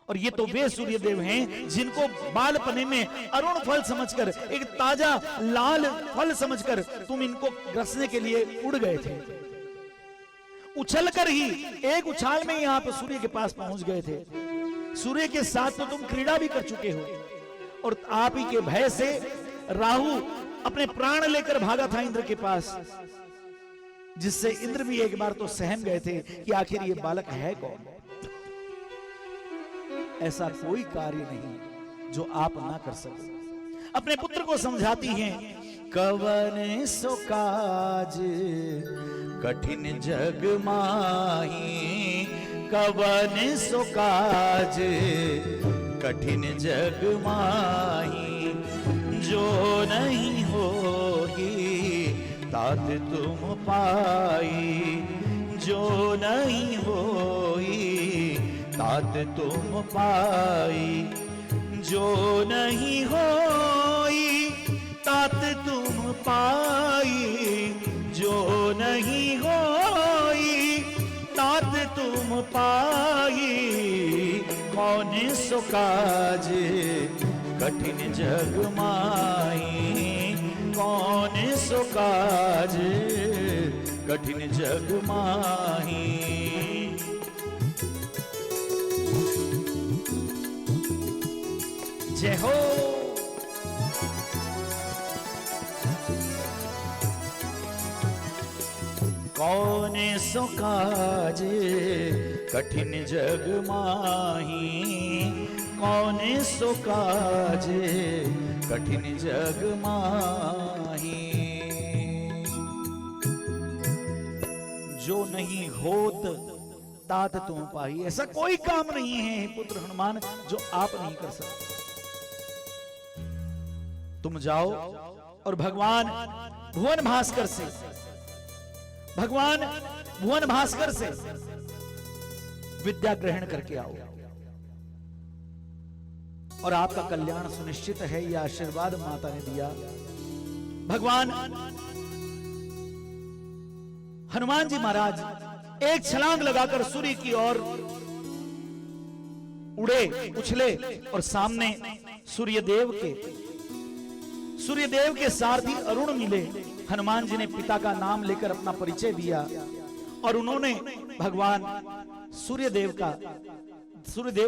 और ये तो वे सूर्य देव हैं जिनको बालपने में अरुण फल समझकर, एक ताजा लाल फल समझकर तुम इनको ग्रसने के लिए उड़ गए थे। उछलकर ही एक उछाल में ही आप सूर्य के पास पहुंच गए थे। सूर्य के साथ तो तुम क्रीड़ा भी कर चुके हो। और आप ही के भय से राहु अपने प्राण लेकर भागा था इंद्र के पास, जिससे इंद्र भी एक बार तो सहम गए थे कि आखिर ये बालक है कौन। ऐसा कोई कार्य नहीं जो आप ना कर सके। अपने पुत्र को समझाती हैं, कवन सो काज कठिन जग माही, कवन सो काज कठिन जग माही, जो नहीं होगी तात तुम पाई, जो नहीं होई तात तुम पाई, जो नहीं होई तात तुम पाई, जो नहीं होई तात तुम पाई। कौन सो काज कठिन जग माई, कौन सो काज कठिन जग माही। जय हो। कौन सो काज कठिन जग माही, कौन सो काज कठिन जग माही। जो नहीं होत तात तुम पाही, ऐसा कोई काम नहीं है पुत्र हनुमान जो आप नहीं कर सकते। तुम जाओ और भगवान भुवन भास्कर से, भगवान भुवन भास्कर से विद्या ग्रहण करके आओ और आपका कल्याण सुनिश्चित है। यह आशीर्वाद माता ने दिया। भगवान हनुमान जी महाराज एक छलांग लगाकर सूर्य की ओर उड़े, उछले और सामने सूर्यदेव के सारथी अरुण मिले। हनुमान जी ने पिता का नाम लेकर अपना परिचय दिया और उन्होंने भगवान सूर्यदेव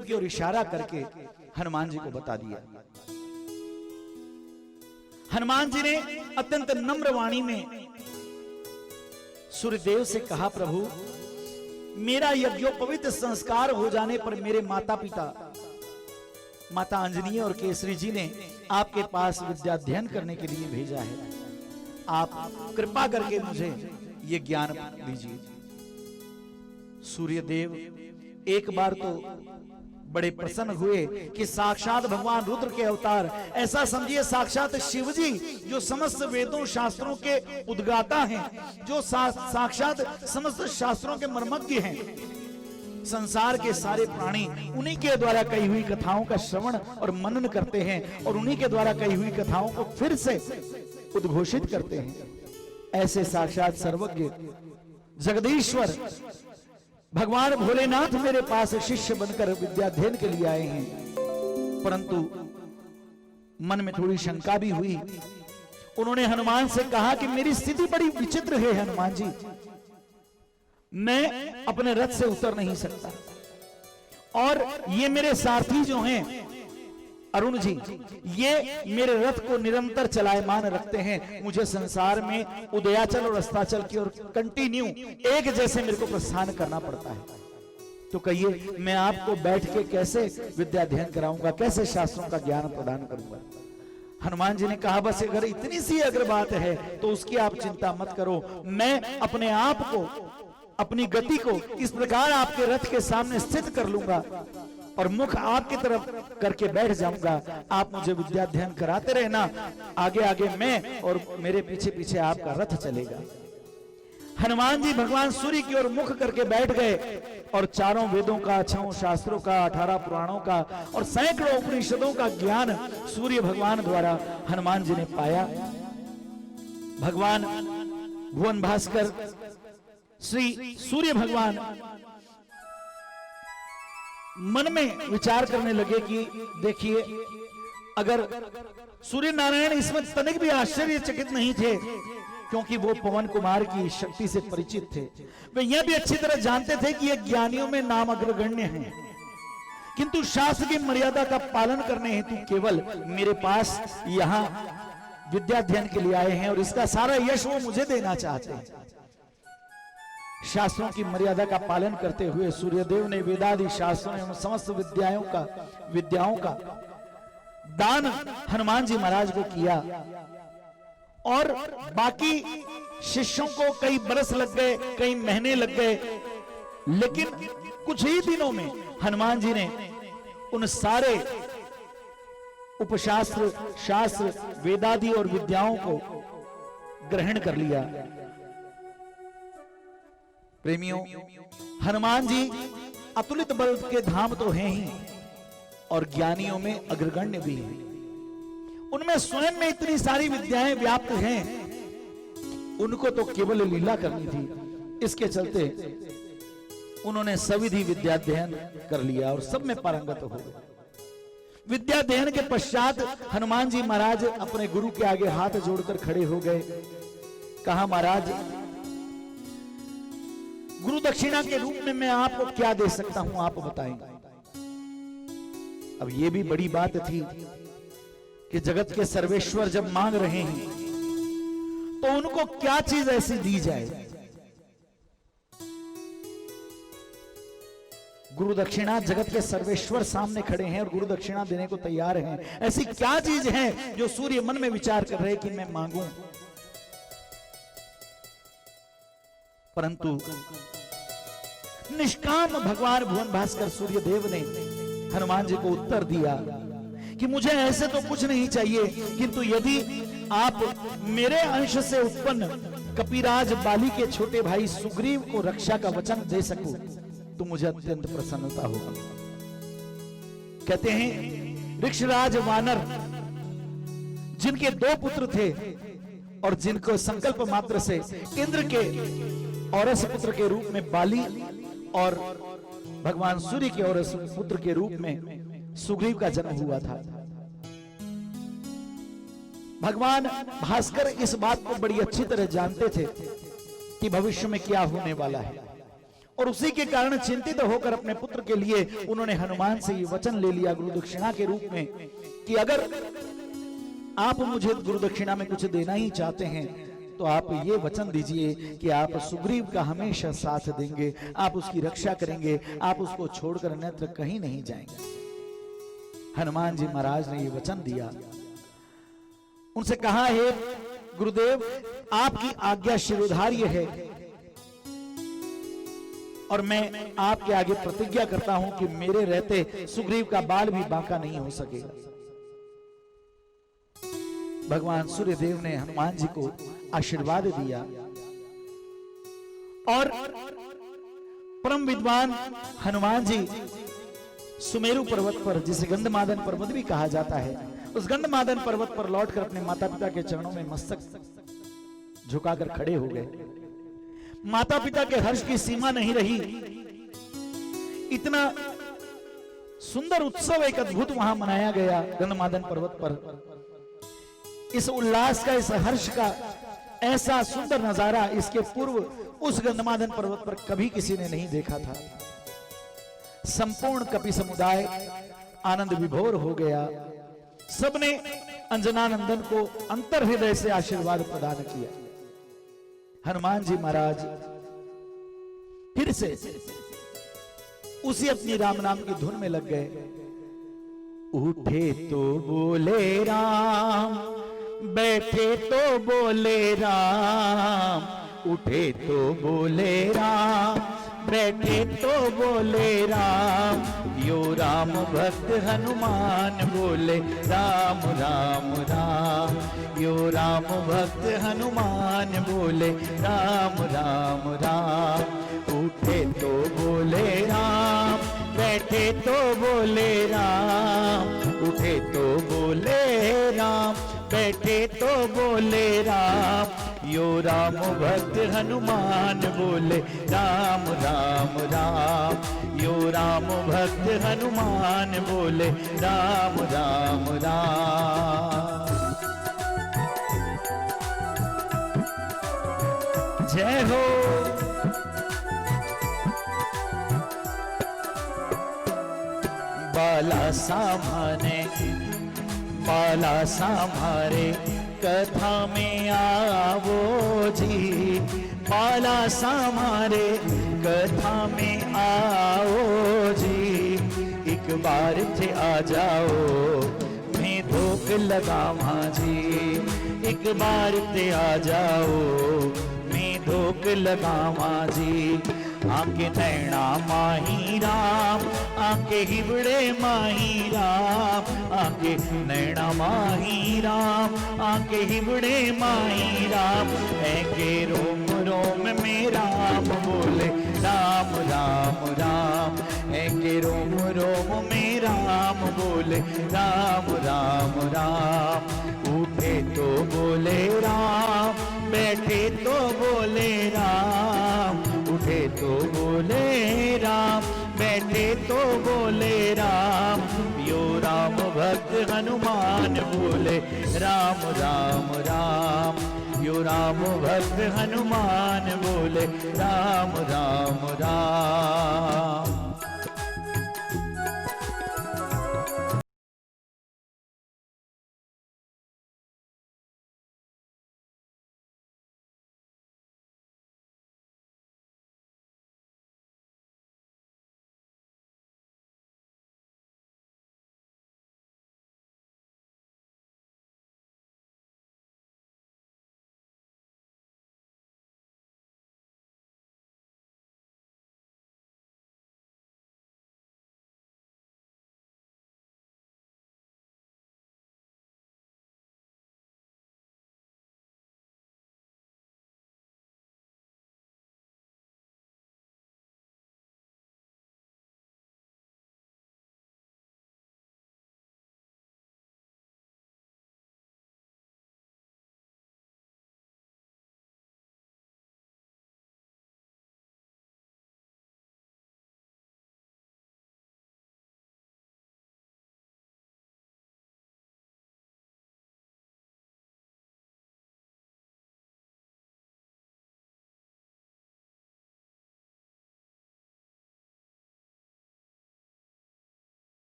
की ओर इशारा करके हनुमान जी को बता दिया। हनुमान जी ने अत्यंत नम्र वाणी में सूर्यदेव से कहा, प्रभु, मेरा यज्ञोपवीत संस्कार हो जाने पर मेरे माता पिता, माता अंजनी और केसरी जी ने आपके पास विद्याध्ययन करने के लिए भेजा है। आप कृपा करके मुझे ये ज्ञान दीजिए। सूर्यदेव एक बार तो बड़े प्रसन्न हुए कि साक्षात भगवान रुद्र के अवतार, ऐसा समझिए साक्षात शिवजी जो समस्त वेदों शास्त्रों के उद्गाता हैं, जो साक्षात समस्त शास्त्रों के मर्मज्ञ हैं। संसार के सारे प्राणी उन्हीं के द्वारा कही हुई कथाओं का श्रवण और मनन करते हैं और उन्हीं के द्वारा कही हुई कथाओं को फिर से उद्घोषित करते हैं। ऐसे साक्षात सर्वज्ञ जगदीश्वर भगवान भोलेनाथ मेरे पास शिष्य बनकर विद्याध्ययन के लिए आए हैं। परंतु मन में थोड़ी शंका भी हुई। उन्होंने हनुमान से कहा कि मेरी स्थिति बड़ी विचित्र है हनुमान जी, मैं अपने रथ से उतर नहीं सकता और ये मेरे सारथी जो हैं अरुण जी, ये मेरे रथ को निरंतर चलायमान रखते हैं। मुझे संसार में उदयाचल और अस्ताचल की ओर कंटिन्यू एक जैसे मेरे को प्रस्थान करना पड़ता है। तो कहिए मैं आपको बैठ के कैसे विद्या अध्ययन कराऊंगा, कैसे शास्त्रों का ज्ञान प्रदान करूंगा। हनुमान जी ने कहा बस अगर इतनी सी अगर बात है तो उसकी आप चिंता मत करो, मैं अपने आप को, अपनी गति को इस प्रकार आपके रथ के सामने स्थित कर लूंगा और मुख आपकी तरफ करके बैठ जाऊंगा। आप मुझे विद्या अध्ययन कराते रहना, आगे आगे मैं और मेरे पीछे पीछे आपका रथ चलेगा। हनुमान जी भगवान सूर्य की ओर मुख करके बैठ गए और चारों वेदों का, 6 शास्त्रों का, 18 पुराणों का और सैकड़ों उपनिषदों का ज्ञान सूर्य भगवान द्वारा हनुमान जी ने पाया। भगवान भुवन भास्कर श्री सूर्य भगवान मन में विचार करने लगे कि देखिए, अगर सूर्य नारायण इसमें तनिक भी आश्चर्यचकित नहीं थे, क्योंकि वो पवन कुमार की शक्ति से परिचित थे। वे यह भी अच्छी तरह जानते थे कि ये ज्ञानियों में नाम अग्रगण्य हैं, किंतु शास्त्र की मर्यादा का पालन करने हेतु केवल मेरे पास यहाँ विद्याध्ययन के लिए आए हैं और इसका सारा यश वो मुझे देना चाहते हैं। शास्त्रों की मर्यादा का पालन करते हुए सूर्यदेव ने वेदादि शास्त्रों एवं समस्त विद्याओं का दान हनुमान जी महाराज को किया और बाकी शिष्यों को कई बरस लग गए, कई महीने लग गए, लेकिन कुछ ही दिनों में हनुमान जी ने उन सारे उपशास्त्र, शास्त्र, वेदादि और विद्याओं को ग्रहण कर लिया। प्रेमियों, हनुमान जी अतुलित बल के धाम तो हैं ही और ज्ञानियों में अग्रगण्य भी हैं। उनमें स्वयं में इतनी सारी विद्याएं व्याप्त हैं, उनको तो केवल लीला करनी थी। इसके चलते उन्होंने सविधि विद्याध्ययन कर लिया और सब में पारंगत हो गए। विद्याध्ययन के पश्चात हनुमान जी महाराज अपने गुरु के आगे हाथ जोड़कर खड़े हो गए। कहा, महाराज, गुरु दक्षिणा के रूप में मैं आपको क्या दे सकता हूं, आप बताएं। अब यह भी बड़ी बात थी कि जगत के सर्वेश्वर जब मांग रहे हैं तो उनको क्या चीज ऐसी दी जाए। गुरु दक्षिणा, जगत के सर्वेश्वर सामने खड़े हैं और गुरु दक्षिणा देने को तैयार हैं। ऐसी क्या चीज है जो सूर्य मन में विचार कर रहे कि मैं मांगूं। परंतु निष्काम भगवान भुवन भास्कर सूर्य देव ने हनुमान जी को उत्तर दिया कि मुझे ऐसे तो कुछ नहीं चाहिए, किंतु यदि आप मेरे अंश से उत्पन्न कपिराज बाली के छोटे भाई सुग्रीव को रक्षा का वचन दे सकूं तो मुझे अत्यंत प्रसन्नता होगी। कहते हैं ऋक्षराज वानर, जिनके 2 पुत्र थे और जिनको संकल्प मात्र से इंद्र के औरस पुत्र के रूप में बाली और भगवान सूर्य के औरस पुत्र के रूप में सुग्रीव का जन्म हुआ था। भगवान भास्कर इस बात को बड़ी अच्छी तरह जानते थे कि भविष्य में क्या होने वाला है, और उसी के कारण चिंतित होकर अपने पुत्र के लिए उन्होंने हनुमान से ये वचन ले लिया गुरु दक्षिणा के रूप में कि अगर आप मुझे गुरु दक्षिणा में कुछ देना ही चाहते हैं तो आप ये वचन दीजिए कि आप सुग्रीव का हमेशा साथ देंगे, आप उसकी रक्षा करेंगे, आप उसको छोड़कर अन्यत्र कहीं नहीं जाएंगे। हनुमान जी महाराज ने ये वचन दिया। उनसे कहा, हे गुरुदेव, आपकी आज्ञा शिरोधार्य है और मैं आपके आगे प्रतिज्ञा करता हूं कि मेरे रहते सुग्रीव का बाल भी बांका नहीं हो सकेगा। भगवान सूर्यदेव ने हनुमान जी को आशीर्वाद दिया और परम विद्वान हनुमान जी सुमेरु पर्वत पर, जिसे गंधमादन पर्वत भी कहा जाता है, उस गंधमादन पर्वत पर लौटकर अपने माता पिता के चरणों में मस्तक झुकाकर खड़े हो गए। माता पिता के हर्ष की सीमा नहीं रही। इतना सुंदर उत्सव, एक अद्भुत वहां मनाया गया गंधमादन पर्वत पर। इस उल्लास का, इस हर्ष का ऐसा सुंदर नजारा इसके पूर्व उस गंधमादन पर्वत पर कभी किसी ने नहीं देखा था। संपूर्ण कपि समुदाय आनंद विभोर हो गया। सबने अंजनानंदन को अंतर हृदय से आशीर्वाद प्रदान किया। हनुमान जी महाराज फिर से उसी अपनी राम नाम की धुन में लग गए। उठे तो बोले राम, बैठे तो बोले राम, उठे तो बोले राम, बैठे तो बोले राम, यो राम भक्त हनुमान बोले राम राम राम, यो राम भक्त हनुमान बोले राम राम राम। उठे तो बोले राम, बैठे तो बोले राम, उठे तो बोले राम, बैठे तो बोले राम, यो राम भक्त हनुमान बोले राम राम राम, यो राम भक्त हनुमान बोले राम राम राम। जय हो। बाला सामाने, बाला सामारे कथा में आवो जी, बाला सामारे कथा में आओ जी, एक बार थे आ जाओ मैं धोख लगावा जी, एक बार ते आ जाओ मैं धोख लगावा जी। आके नैना माही राम, आके हिबड़े माही राम, आके नैना माही राम, आके हिबड़े माही राम, ऐके रोम रोम में राम बोले राम राम राम, ऐके रोम रोम में राम बोले राम राम राम। उठे तो बोले राम, बैठे तो बोले राम, उठे तो बोले राम, बैठे तो बोले राम, यो राम भक्त हनुमान बोले राम राम राम, यो राम भक्त हनुमान बोले राम राम राम।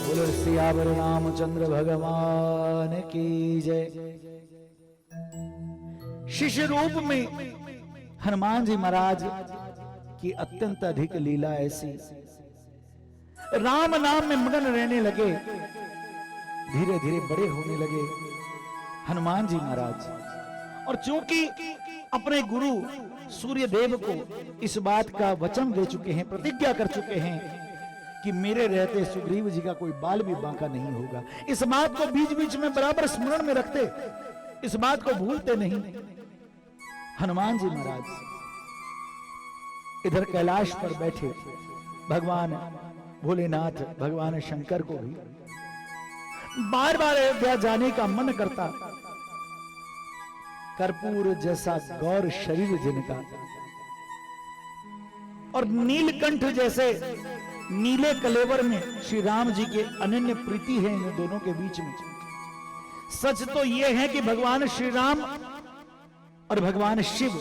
बोलो सियावर रामचंद्र भगवान की जय। शिष्य रूप में हनुमान जी महाराज की अत्यंत अधिक लीला ऐसी, राम नाम में मगन रहने लगे, धीरे धीरे बड़े होने लगे हनुमान जी महाराज। और चूंकि अपने गुरु सूर्य देव को इस बात का वचन दे चुके हैं, प्रतिज्ञा कर चुके हैं कि मेरे रहते सुग्रीव जी का कोई बाल भी बांका नहीं होगा, इस बात को बीच बीच में बराबर स्मरण में रखते, इस बात को भूलते नहीं हनुमान जी महाराज इधर कैलाश पर बैठे भगवान भोलेनाथ, भगवान शंकर को भी बार बार अयोध्या जाने का मन करता, कर्पूर जैसा गौर शरीर जिनका और नीलकंठ जैसे नीले कलेवर में श्री राम जी के अनन्य प्रीति है इन दोनों के बीच में। सच तो यह है कि भगवान श्री राम और भगवान शिव,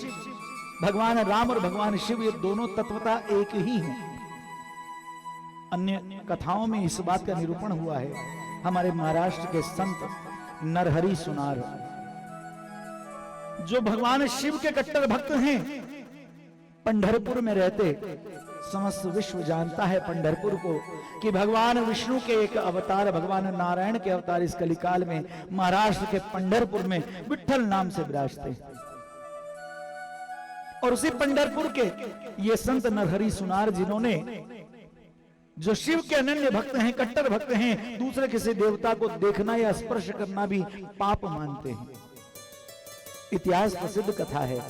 भगवान राम और भगवान शिव, ये दोनों तत्वता एक ही हैं। अन्य कथाओं में इस बात का निरूपण हुआ है। हमारे महाराष्ट्र के संत नरहरि सुनार, जो भगवान शिव के कट्टर भक्त हैं, पंढरपुर में रहते, समस्त विश्व जानता है पंढरपुर को कि भगवान विष्णु के एक अवतार, भगवान नारायण के अवतार इस कलिकाल में महाराष्ट्र के पंढरपुर में विठ्ठल नाम से विराजते। और उसी पंढरपुर के ये संत नरहरि सुनार, जिन्होंने, जो शिव के अनन्य भक्त हैं, कट्टर भक्त हैं, दूसरे किसी देवता को देखना या स्पर्श करना भी पाप मानते हैं। इतिहास प्रसिद्ध कथा है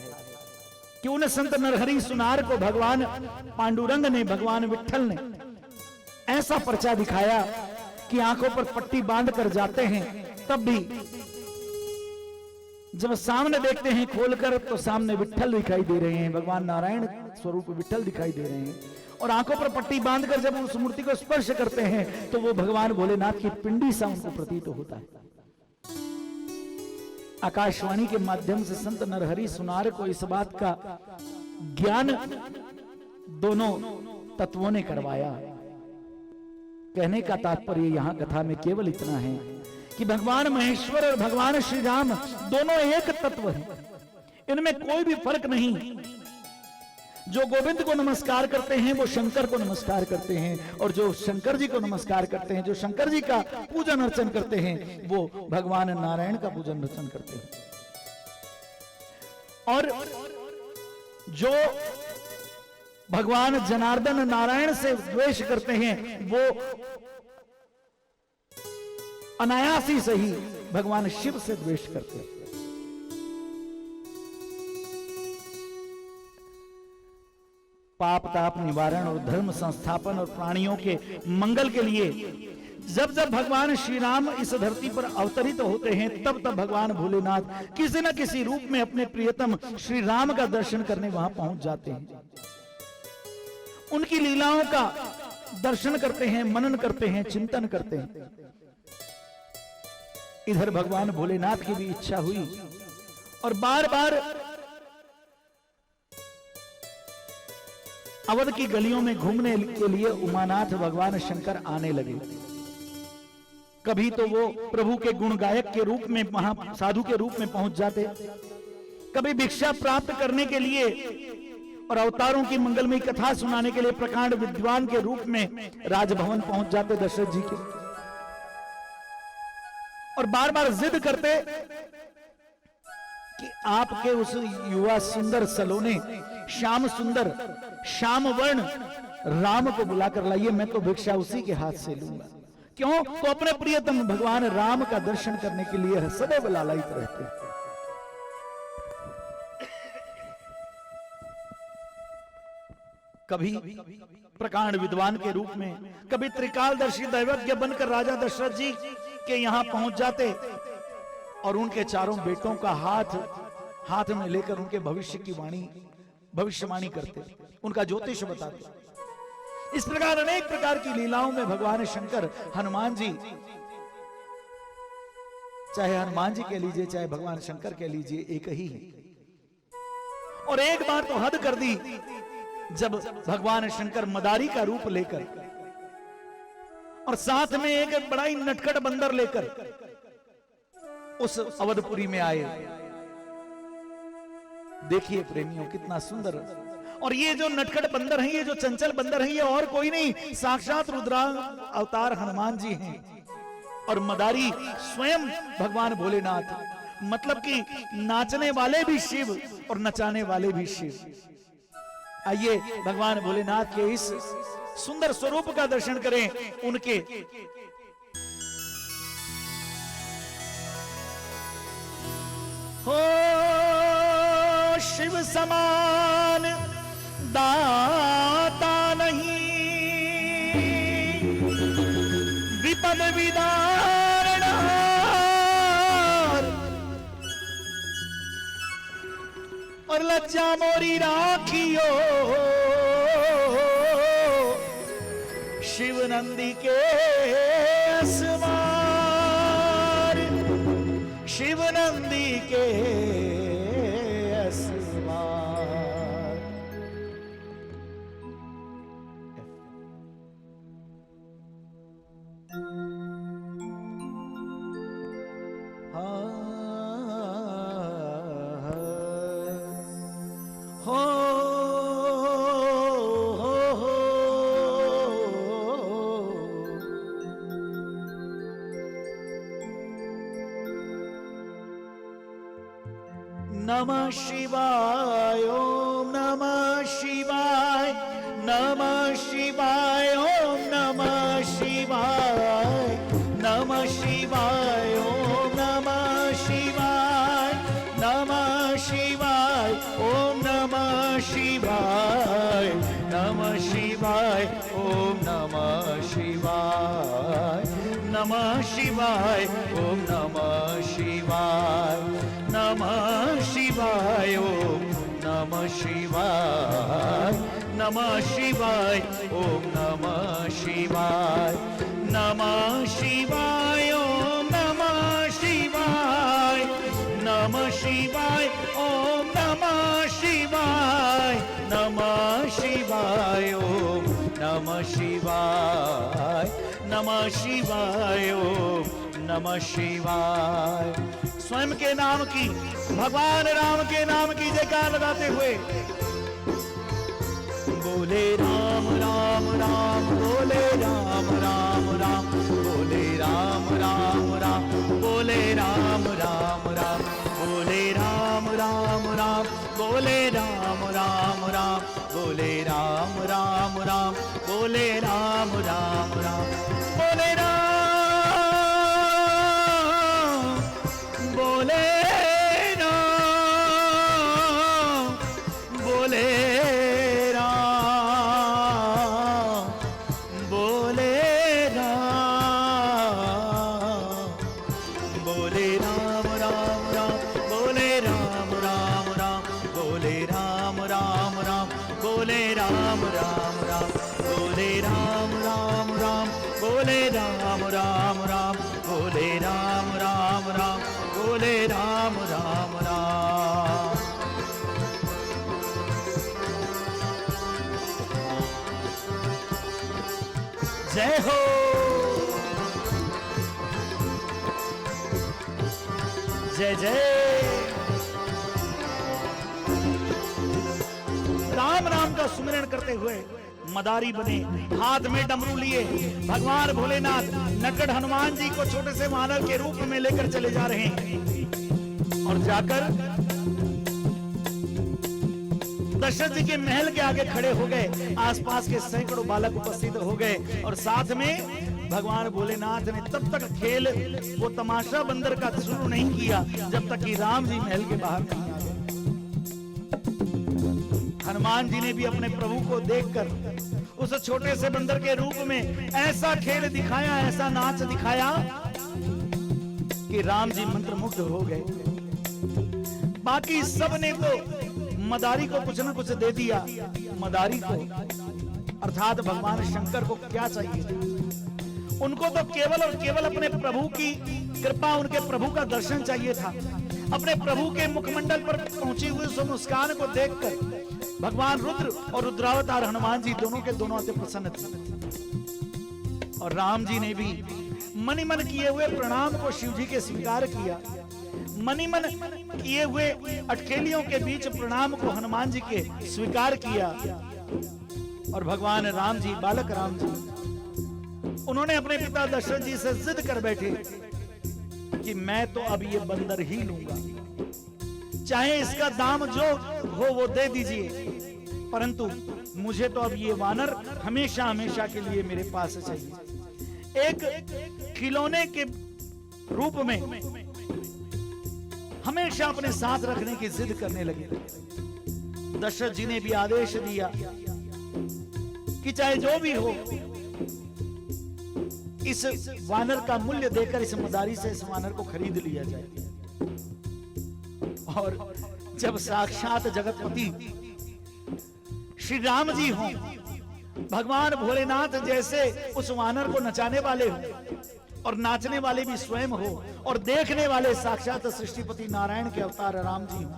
कि उन संत नरहरि सुनार को भगवान पांडुरंग ने, भगवान विठ्ठल ने ऐसा पर्चा दिखाया कि आंखों पर पट्टी बांध कर जाते हैं, तब भी जब सामने देखते हैं खोलकर तो सामने विठ्ठल दिखाई दे रहे हैं, भगवान नारायण स्वरूप विठ्ठल दिखाई दे रहे हैं। और आंखों पर पट्टी बांधकर जब उस मूर्ति को स्पर्श करते हैं तो वो भगवान भोलेनाथ की पिंडी सा उनको प्रतीत होता है। आकाशवाणी के माध्यम से संत नरहरि सुनार को इस बात का ज्ञान दोनों तत्वों ने करवाया। कहने का तात्पर्य यहां कथा में केवल इतना है कि भगवान महेश्वर और भगवान श्री राम दोनों एक तत्व हैं, इनमें कोई भी फर्क नहीं। जो गोविंद को नमस्कार करते हैं वो शंकर को नमस्कार करते हैं, और जो शंकर जी को नमस्कार करते हैं, जो शंकर जी का पूजन अर्चन करते हैं, वो भगवान नारायण का पूजन अर्चन करते हैं। और जो भगवान जनार्दन नारायण से द्वेष करते हैं, वो अनायासी से ही भगवान शिव से द्वेष करते हैं। पाप ताप निवारण और धर्म संस्थापन और प्राणियों के मंगल के लिए जब जब भगवान श्री राम इस धरती पर अवतरित होते हैं, तब तब भगवान भोलेनाथ किसी न किसी रूप में अपने प्रियतम श्री राम का दर्शन करने वहां पहुंच जाते हैं। उनकी लीलाओं का दर्शन करते हैं, मनन करते हैं, चिंतन करते हैं। इधर भगवान भोलेनाथ की भी इच्छा हुई और बार बार अवध की गलियों में घूमने के लिए उमानाथ भगवान शंकर आने लगे। कभी तो वो प्रभु के गुण गायक के रूप में, वहां साधु के रूप में पहुंच जाते, कभी भिक्षा प्राप्त करने के लिए और अवतारों की मंगलमयी कथा सुनाने के लिए प्रकांड विद्वान के रूप में राजभवन पहुंच जाते दशरथ जी के, और बार बार जिद करते कि आपके उस युवा सुंदर सलोने श्याम सुंदर श्याम वर्ण राम को बुलाकर लाइए, मैं तो भिक्षा उसी के हाथ से लूंगा। क्यों? तो अपने प्रियतम भगवान राम का दर्शन करने के लिए सदैव लालायित रहते। कभी प्रकांड विद्वान के रूप में, कभी त्रिकालदर्शी दैवज्ञ बनकर राजा दशरथ जी के यहां पहुंच जाते और उनके चारों बेटों का हाथ में लेकर उनके भविष्य की भविष्यवाणी करते, उनका ज्योतिष बताते। इस प्रकार अनेक प्रकार की लीलाओं में भगवान शंकर, हनुमान जी, चाहे हनुमान जी कह लीजिए चाहे भगवान शंकर कह लीजिए, एक ही है। और एक बार तो हद कर दी जब भगवान शंकर मदारी का रूप लेकर और साथ में एक बड़ा ही नटखट बंदर लेकर उस अवधपुरी में आए। देखिए प्रेमियों कितना सुंदर, और ये जो नटखट बंदर हैं, ये जो चंचल बंदर हैं, ये और कोई नहीं, साक्षात रुद्रांग अवतार हनुमान जी हैं, और मदारी स्वयं भगवान भोलेनाथ। मतलब कि नाचने वाले भी शिव और नचाने वाले भी शिव। आइए भगवान भोलेनाथ के इस सुंदर स्वरूप का दर्शन करें। उनके हो शिव समान दाता नहीं, विपद विदारण और लज्जा मोरी राखियो, नंदी के असवार, शिव नंदी के असवार। नमः शिवाय ओम नमः शिवाय, नमः शिवाय ओम नमः शिवाय, नमः शिवाय ओम नमः शिवाय, नमः शिवाय ओम नमः शिवाय, नमः शिवाय ओम नमः शिवाय, नमः शिवाय ओम नमः शिवाय, नमः शिवाय ओम नमः शिवाय, नमः शिवाय ओम नमः शिवाय, नमः शिवाय ओम नमः शिवाय, नमः शिवाय ओम नमः शिवाय, नमः शिवाय ओम नमः शिवाय, नमः शिवाय ओम नमः शिवाय। स्वयं के नाम की, भगवान राम के नाम की जयकार लगाते हुए बोले राम राम राम, बोले राम राम राम, बोले राम राम राम, बोले राम राम राम, बोले राम राम राम, बोले राम राम राम, बोले राम राम राम, बोले राम राम राम, बोले राम, बोले राम, बोले राम, बोले राम, बोले राम राम राम, बोले राम राम राम, बोले राम राम राम, बोले राम राम राम, बोले राम राम राम, बोले राम राम राम, बोले राम राम राम, बोले राम राम राम। जय हो, जय जय। राम राम का सुमिरन करते हुए मदारी बने, हाथ में डमरू लिए भगवान भोलेनाथ नकड़ हनुमान जी को छोटे से मानव के रूप में लेकर चले जा रहे हैं और जाकर दशरथ जी के महल के आगे खड़े हो गए। आसपास के सैकड़ों बालक उपस्थित हो गए और साथ में भगवान भोलेनाथ ने तब तक खेल, वो तमाशा बंदर का शुरू नहीं किया जब तक कि राम जी महल के बाहर नहीं आ गए। हनुमान जी ने भी अपने प्रभु को देखकर उस छोटे से बंदर के रूप में ऐसा खेल दिखाया, ऐसा नाच दिखाया कि राम जी मंत्रमुग्ध हो गए। बाकी सब ने तो मदारी को कुछ न कुछ दे दिया। मदारी को अर्थात भगवान शंकर को क्या चाहिए? उनको तो केवल और केवल अपने प्रभु की कृपा, उनके प्रभु का दर्शन चाहिए था। अपने प्रभु के मुखमंडल पर पहुंची हुई उस मुस्कान को देखकर भगवान रुद्र और रुद्रावतार हनुमान जी दोनों के दोनों अति प्रसन्न थे। और राम जी ने भी मनि मन किए हुए प्रणाम को शिव जी के स्वीकार किया। मनि मन किए हुए अटकेलियों के बीच प्रणाम को हनुमान जी के स्वीकार किया। और भगवान राम जी, बालक राम जी, उन्होंने अपने पिता दशरथ जी से जिद कर बैठे कि मैं तो अब ये बंदर ही लूंगा, चाहे इसका दाम जो हो वो दे दीजिए, परंतु मुझे तो अब ये वानर हमेशा हमेशा के लिए मेरे पास चाहिए। एक खिलौने के रूप में हमेशा अपने साथ रखने की जिद करने लगे। दशरथ जी ने भी आदेश दिया कि चाहे जो भी हो, इस वानर का मूल्य देकर इस मदारी से इस वानर को खरीद लिया जाए। और जब साक्षात जगतपति श्री राम जी हों, भगवान भोलेनाथ जैसे उस वानर को नचाने वाले हो और नाचने वाले भी स्वयं हो और देखने वाले साक्षात सृष्टिपति नारायण के अवतार राम जी हो।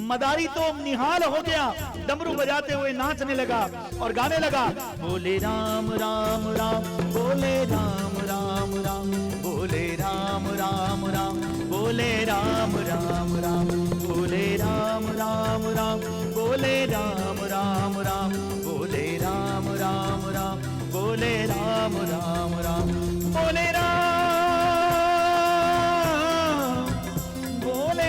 मदारी तो निहाल हो गया, डमरू बजाते हुए नाचने लगा और गाने लगा, बोले राम राम राम, बोले राम राम राम, बोले राम राम राम, बोले राम राम राम, बोले राम राम राम, बोले राम राम राम, बोले राम राम राम, बोले राम राम राम, बोले राम, बोले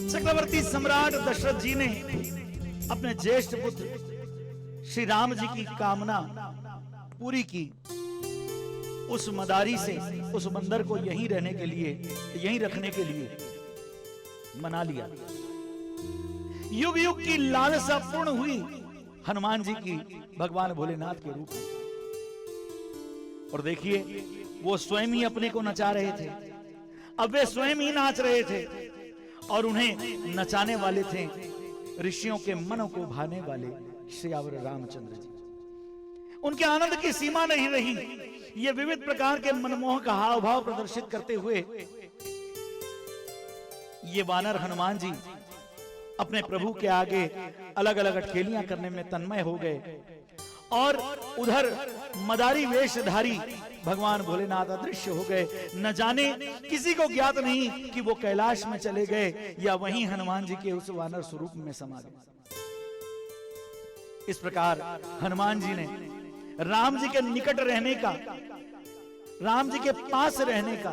चक्रवर्ती सम्राट दशरथ जी ने अपने ज्येष्ठ पुत्र श्री राम जी की कामना पूरी की। उस मदारी से उस बंदर को यहीं रहने के लिए, यहीं रखने के लिए मना लिया। युग युग की लालसा पूर्ण हुई हनुमान जी की भगवान भोलेनाथ के रूप में। और देखिए, वो स्वयं ही अपने को नचा रहे थे। अब वे स्वयं ही नाच रहे थे और उन्हें नचाने वाले थे ऋषियों के मनों को भाने वाले श्यावर रामचंद्र जी। उनके आनंद की सीमा नहीं रही। ये विविध प्रकार के मनमोहक हाव भाव प्रदर्शित करते हुए ये वानर हनुमान जी अपने प्रभु के आगे अलग अलग अटखेलियां करने में तन्मय हो गए। और उधर मदारी वेशधारी भगवान भोलेनाथ अदृश्य हो गए। न जाने, किसी को ज्ञात नहीं कि वो कैलाश में चले गए या वहीं हनुमान जी के उस वानर स्वरूप में समा गए। इस प्रकार हनुमान जी ने राम जी के निकट रहने का, राम जी के पास रहने का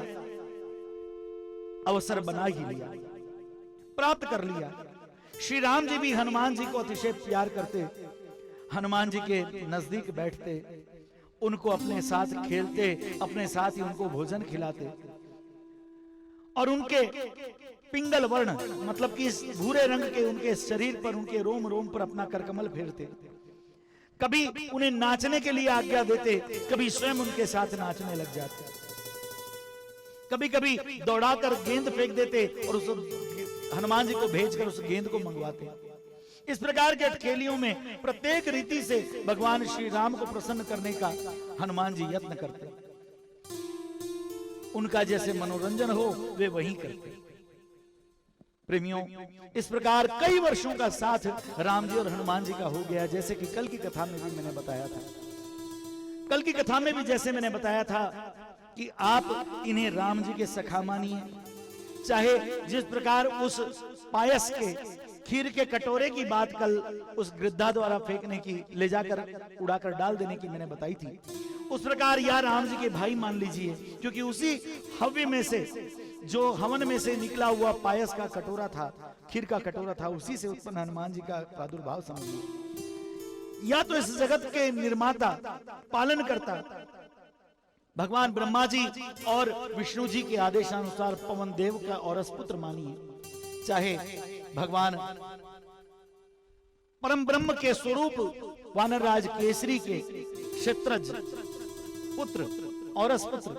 अवसर बना ही लिया, प्राप्त कर लिया। श्री राम जी भी हनुमान जी को अतिशय प्यार करते, हनुमान जी के नजदीक बैठते, उनको अपने साथ खेलते, अपने साथ ही उनको भोजन खिलाते और उनके पिंगल वर्ण, मतलब कि इस भूरे रंग के उनके शरीर पर, उनके रोम रोम पर अपना करकमल फेरते। कभी उन्हें नाचने के लिए आज्ञा देते, कभी स्वयं उनके साथ नाचने लग जाते। कभी कभी दौड़ाकर गेंद फेंक देते और उस हनुमान जी को भेजकर उस गेंद को मंगवाते। इस प्रकार के अटखेलियों में प्रत्येक रीति से भगवान श्री राम को प्रसन्न करने का हनुमान जी यत्न करते। उनका जैसे मनोरंजन हो वे वही करते। प्रेमियों, इस प्रकार कई वर्षों का साथ राम जी और हनुमान जी का हो गया। जैसे कि कल की कथा में भी मैंने बताया था, कल की कथा में भी जैसे मैंने बताया था कि आप इन्हें राम जी के सखा मानिए। चाहे जिस प्रकार उस पायस के, खीर के कटोरे की बात कल उस गृद्धा द्वारा फेंकने की, ले जाकर उड़ाकर डाल देने की मैंने बताई थी, उस प्रकार या राम जी के भाई मान लीजिए, क्योंकि उसी हव्य में से, जो हवन में से निकला हुआ पायस का कटोरा था, खीर का कटोरा था, उसी से उत्पन्न हनुमान जी का प्रादुर्भाव समझिए। या तो इस जगत के निर्माता, पालन करता भगवान ब्रह्मा जी और विष्णु जी के आदेशानुसार पवन देव का औरस पुत्र मानिए, चाहे भगवान परम ब्रह्म के स्वरूप वानरराज केसरी के क्षत्रज पुत्र, औरस पुत्र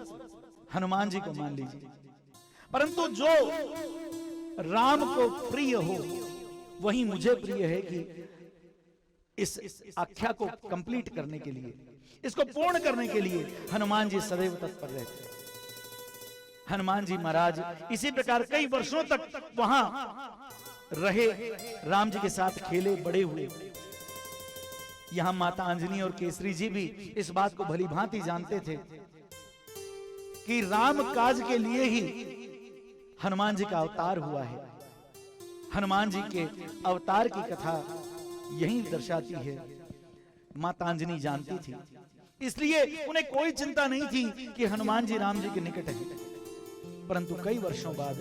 हनुमान जी को मान लीजिए। परंतु जो राम को प्रिय हो वही मुझे प्रिय है कि इस आख्या को कंप्लीट करने के लिए, इसको पूर्ण करने के लिए हनुमान जी सदैव तत्पर रहते। हनुमान जी महाराज इसी प्रकार कई वर्षों तक वहां रहे, राम जी के साथ खेले, बड़े हुए। यहां माता अंजनी और केसरी जी भी इस बात को भली भांति जानते थे कि राम काज के लिए ही हनुमान जी का अवतार हुआ है। हनुमान जी के अवतार की कथा यही दर्शाती है। माता अंजनी जानती थी, इसलिए उन्हें कोई चिंता नहीं थी कि हनुमान जी राम जी के निकट हैं। परंतु कई वर्षों बाद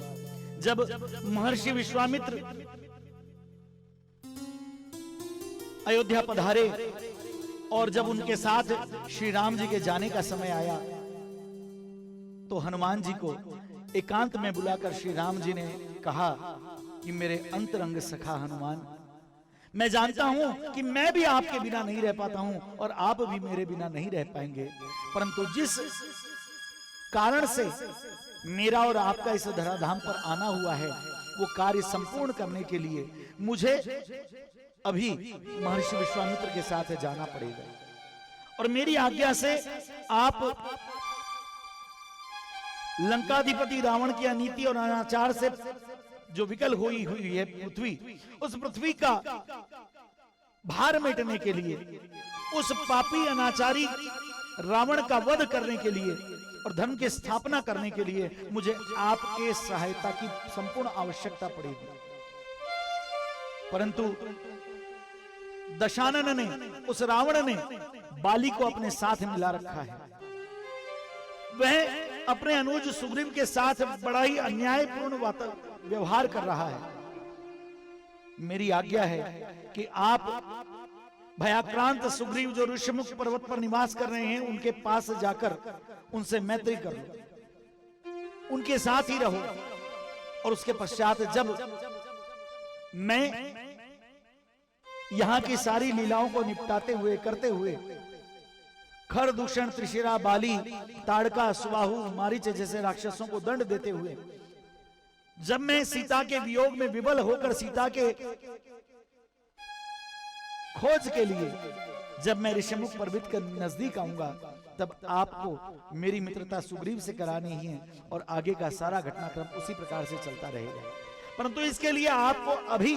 जब महर्षि विश्वामित्र अयोध्या पधारे और जब उनके साथ श्री राम जी के जाने का समय आया तो हनुमान जी को एकांत में बुलाकर श्री राम जी ने कहा कि मेरे अंतरंग सखा हनुमान, मैं जानता हूं कि मैं भी आपके बिना नहीं रह पाता हूं और आप भी मेरे बिना नहीं रह पाएंगे, परंतु जिस कारण से मेरा और आपका इस धराधाम पर आना हुआ है वो कार्य संपूर्ण करने के लिए मुझे अभी महर्षि विश्वामित्र के साथ जाना पड़ेगा और मेरी आज्ञा से आप लंकाधिपति रावण की अनीति और अनाचार से जो विकल हुई है पृथ्वी, उस पृथ्वी का भार मिटने के लिए, उस पापी अनाचारी रावण का वध करने के लिए और धर्म की स्थापना करने के लिए मुझे आपके सहायता की संपूर्ण आवश्यकता पड़ेगी। परंतु दशानन ने, उस रावण ने बाली को अपने साथ मिला रखा है। वह अपने अनुज सुग्रीव के साथ बड़ा ही अन्यायपूर्ण व्यवहार कर रहा है। मेरी आज्ञा है कि आप भयाक्रांत सुग्रीव जो ऋषिमुख पर्वत पर निवास कर रहे हैं उनके पास जाकर उनसे मैत्री कर लो, उनके साथ ही रहो और उसके पश्चात जब मैं यहां की सारी लीलाओं को निपटाते हुए करते हुए खर दूषण त्रिशिरा बाली ताड़का सुबाहु मारीच जैसे राक्षसों को दंड देते हुए जब मैं सीता के वियोग में विवल होकर सीता के खोज के लिए जब मैं ऋषिमुख पर्वत के नजदीक आऊंगा तब आपको मेरी मित्रता सुग्रीव से करानी ही है और आगे का सारा घटनाक्रम उसी प्रकार से चलता रहेगा। परंतु इसके लिए आपको अभी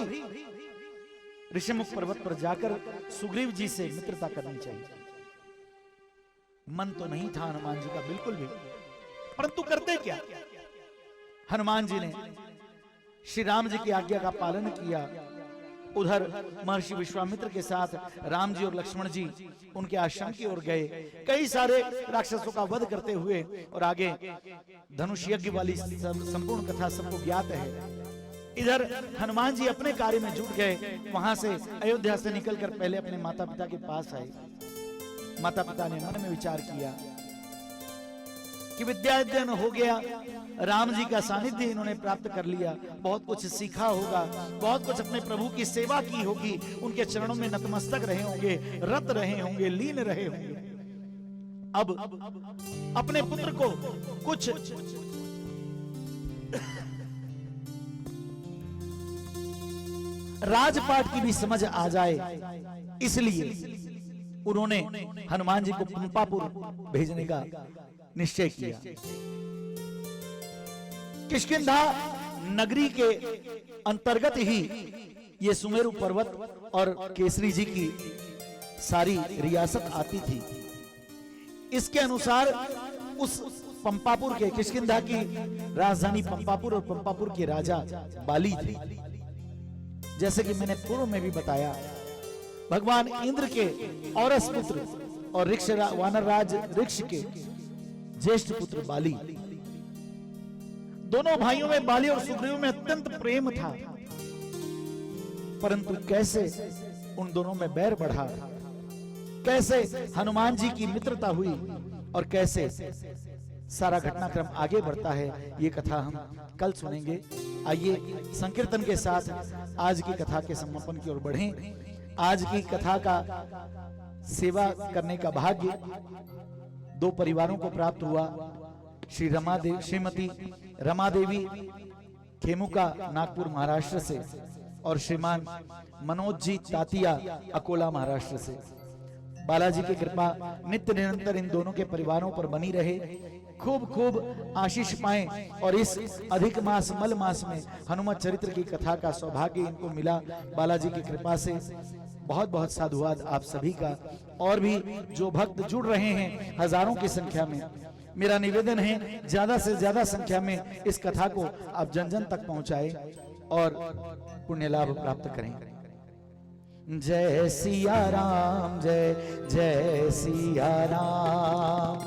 ऋषिमुख पर्वत पर जाकर सुग्रीव जी से मित्रता करनी चाहिए। मन तो नहीं था हनुमान जी का बिल्कुल भी, परंतु करते क्या, हनुमान जी ने श्री राम जी की आज्ञा का पालन किया। उधर महर्षि विश्वामित्र के साथ राम जी और लक्ष्मण जी उनके आश्रम की ओर गए, कई सारे राक्षसों का वध करते हुए, और आगे धनुष यज्ञ वाली संपूर्ण कथा सबको ज्ञात है। इधर हनुमान जी अपने कार्य में जुट गए, वहां से अयोध्या से निकलकर पहले अपने माता पिता के पास आए। माता पिता ने मन में विचार किया कि विद्या अध्ययन हो गया, राम जी का सानिध्य इन्होंने प्राप्त कर लिया, बहुत कुछ सीखा होगा, बहुत कुछ अपने प्रभु की सेवा की होगी, उनके चरणों में नतमस्तक रहे होंगे, रत रहे होंगे, लीन रहे होंगे। अब अपने पुत्र को कुछ राजपाट की भी समझ आ जाए, इसलिए उन्होंने हनुमान जी को पंपापुर भेजने का निश्चय किया। किष्किंधा नगरी के अंतर्गत ही ये सुमेरु पर्वत और केसरी जी की सारी रियासत आती थी। इसके अनुसार उस पंपापुर के, किष्किंधा की राजधानी पंपापुर और पंपापुर के राजा बाली थे। जैसे कि मैंने पूर्व में भी बताया, भगवान इंद्र के औरस पुत्र और ऋक्ष वानर राज ऋक्ष के ज्येष्ठ पुत्र बाली, दोनों भाइयों में बाली और सुग्रीव में अत्यंत प्रेम था। परंतु कैसे उन दोनों में बैर बढ़ा, कैसे हनुमान जी की मित्रता हुई और कैसे सारा घटनाक्रम आगे बढ़ता है, ये कथा हम कल सुनेंगे। आइए संकीर्तन के साथ आज की कथा के समापन की ओर बढ़ें। आज की कथा का सेवा करने का भाग्य दो परिवारों को प्राप्त हुआ। श्रीमती रमा देवी खेमुका नागपुर महाराष्ट्र से और श्रीमान मनोज जी तातिया अकोला महाराष्ट्र से। बालाजी की कृपा नित्य निरंतर इन दोनों के परिवारों पर बनी रहे, खूब खूब आशीष पाएं और इस अधिक मास मल मास में हनुमत चरित्र की कथा का सौभाग्य इनको मिला बालाजी की कृपा से। बहुत बहुत साधुवाद आप सभी का। और भी जो भक्त जुड़ रहे हैं हजारों की संख्या में, मेरा निवेदन है ज्यादा से ज्यादा संख्या में इस कथा को आप जन जन तक पहुंचाएं और पुण्य लाभ प्राप्त करें। जय सिया राम, जय जय सिया राम,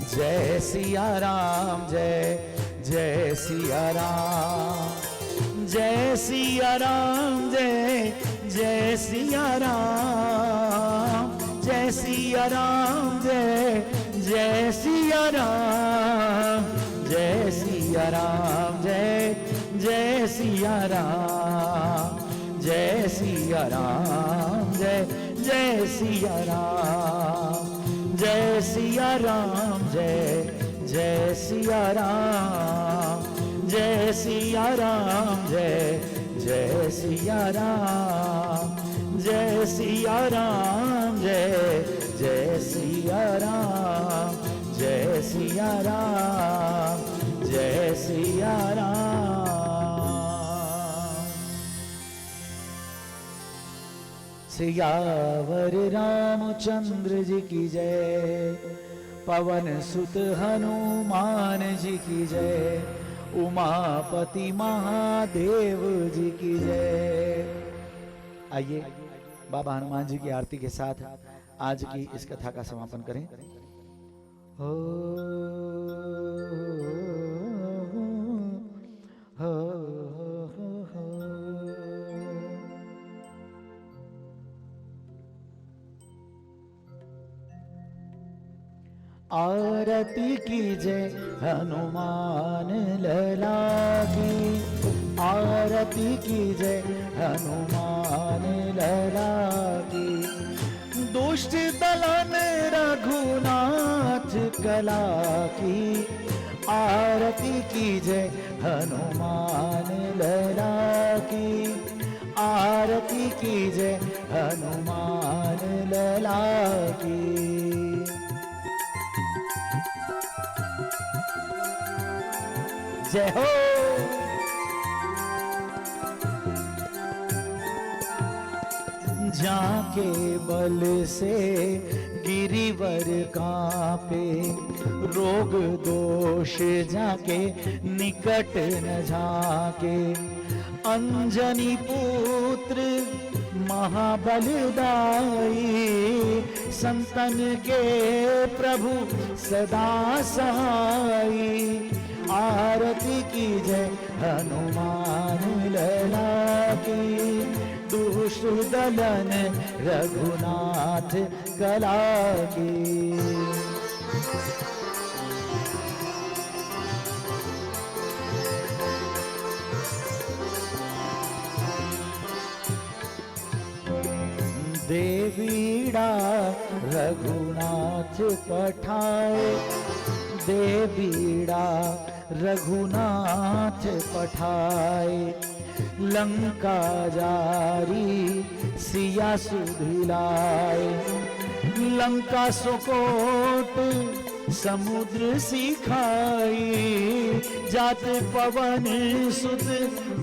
जय सिया राम, जय जय सिया राम, जय सिया राम, जय जय सिया राम, जय जय सिया राम, जय जय सिया राम, जय सिया राम, जय जय सिया राम, जय सिया राम, जय जय सिया राम, जय सिया राम, जय जय सिया राम, जय सिया राम, जय जय सिया राम, जय सिया राम, जय जय सिया राम, जय सिया राम, जय सिया राम। सियावर रामचंद्र जी की जय, पवन सुत हनुमान जी की जय, उमापति महादेव जी की जय। आइए बाबा हनुमान जी की आरती के साथ आज की इस कथा का समापन करें। हो हो हो। आरती कीजे हनुमान लला की, आरती कीजे हनुमान लला की, दुष्ट दलन रघुनाथ कला की, आरती कीजे हनुमान लला की, आरती कीजे हनुमान लला की। जय हो। जाके बल से गिरिवर कांपे, रोग दोष जाके निकट न झाके, अंजनी पुत्र महाबलदाई, संतन के प्रभु सदा सहाई, आरती कीजय हनुमान लला की, दुष्ट दलन रघुनाथ कला की। देवीड़ा रघुनाथ पठाए, देवीड़ा रघुनाथ पठाए, लंका जारी सिया सुधिलाए, लंका सुकोट समुद्र सिखाई, जात पवन सुत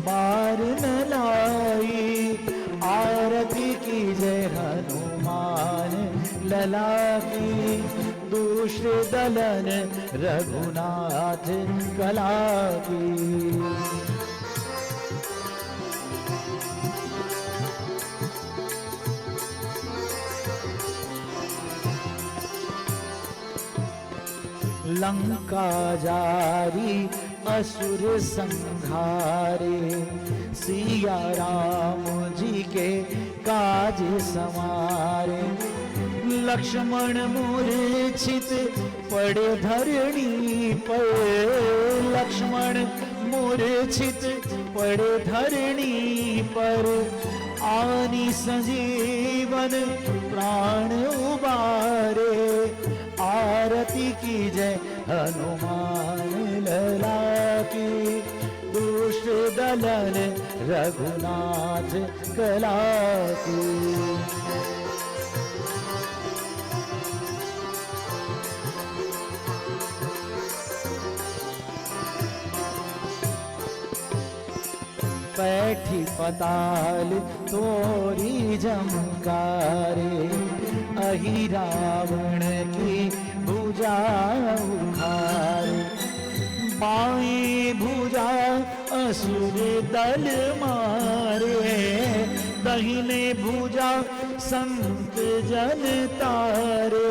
बार न लाई, आरती कीजय हनुमान लला की, दुष्ट दलन रघुनाथ कला की। लंका जारी असुर संहारे, सिया राम जी के काज समारे, लक्ष्मण मूर्छित पड़े धरणी पर, लक्ष्मण मूर्छित पड़े धरणी पर, आनी संजीवन प्राण उबारे, आरती कीजय हनुमान लला की, दुष्ट दलन रघुनाथ कला की। पैठी पताल तोरी जमकारे, अहि रावण की भुजा उखारे, बाएं भुजा असुर दल मारे, दहिने भुजा संत जन तारे,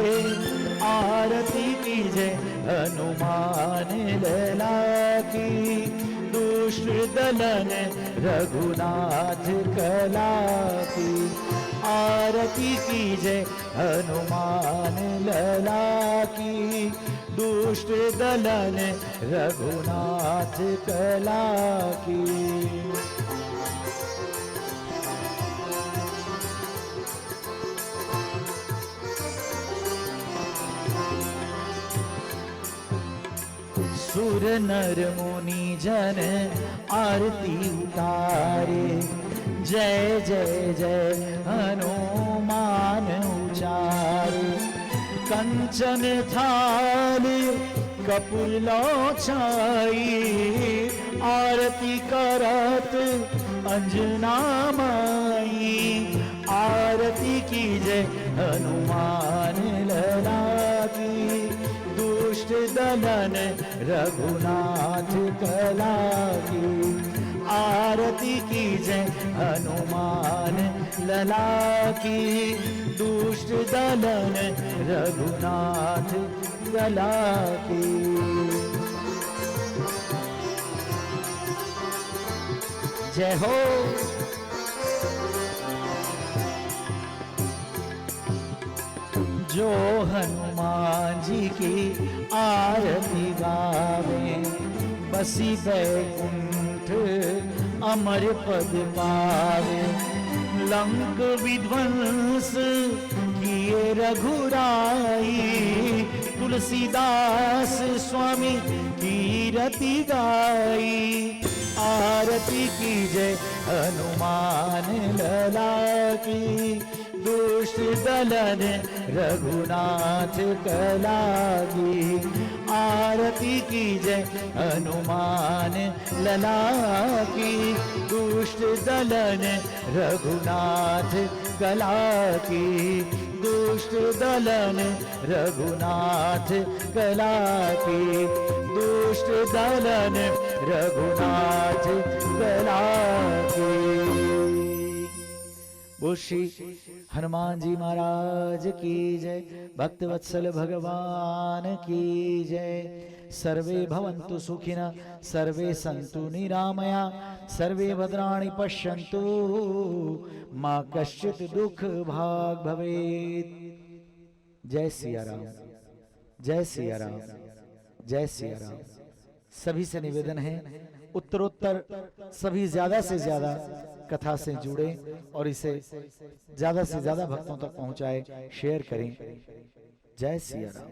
आरती कीजय हनुमान लला की, दुष्ट दलन रघुनाथ कला की, आरती कीजय हनुमान लला की, दुष्ट दलन रघुनाथ कला की। सुर नर मुनि जन आरती उतारे, जय जय जय हनुमान उचारे। कंचन थाल कपूर छाई, आरती करत अंजना माई। आरती कीजय हनुमान लला की, दुष्ट दलन रघुनाथ कला की। आरती कीजय हनुमान लला की, दुष्ट दलन रघुनाथ कला की। जय हो। जो हनुमान जी की आरती गावे, बसी बैकुंठ अमर पद पावे। लंक विध्वंस किए रघुराई, तुलसीदास स्वामी कीरति गाई। आरती कीजय हनुमान लला की, दुष्ट दलन रघुनाथ कला की। आरती कीजय हनुमान लला की, दुष्ट दलन रघुनाथ कला की। दुष्ट दलन रघुनाथ कला की, दुष्ट दलन रघुनाथ कला की। श्री हनुमान जी महाराज की जय। भक्त वत्सल भगवान की जय। सर्वे भवन्तु सुखिनः, सर्वे सन्तु निरामया, सर्वे भद्राणि पश्यन्तु, मा कश्चित् दुख भाग भवेत्। जय सिया राम, जय सिया राम, जय सिया राम। सभी से निवेदन है उत्तरोत्तर सभी ज्यादा से ज्यादा कथा से जुड़े और इसे ज्यादा से ज्यादा भक्तों तक पहुंचाए, शेयर करें। जय सिया राम।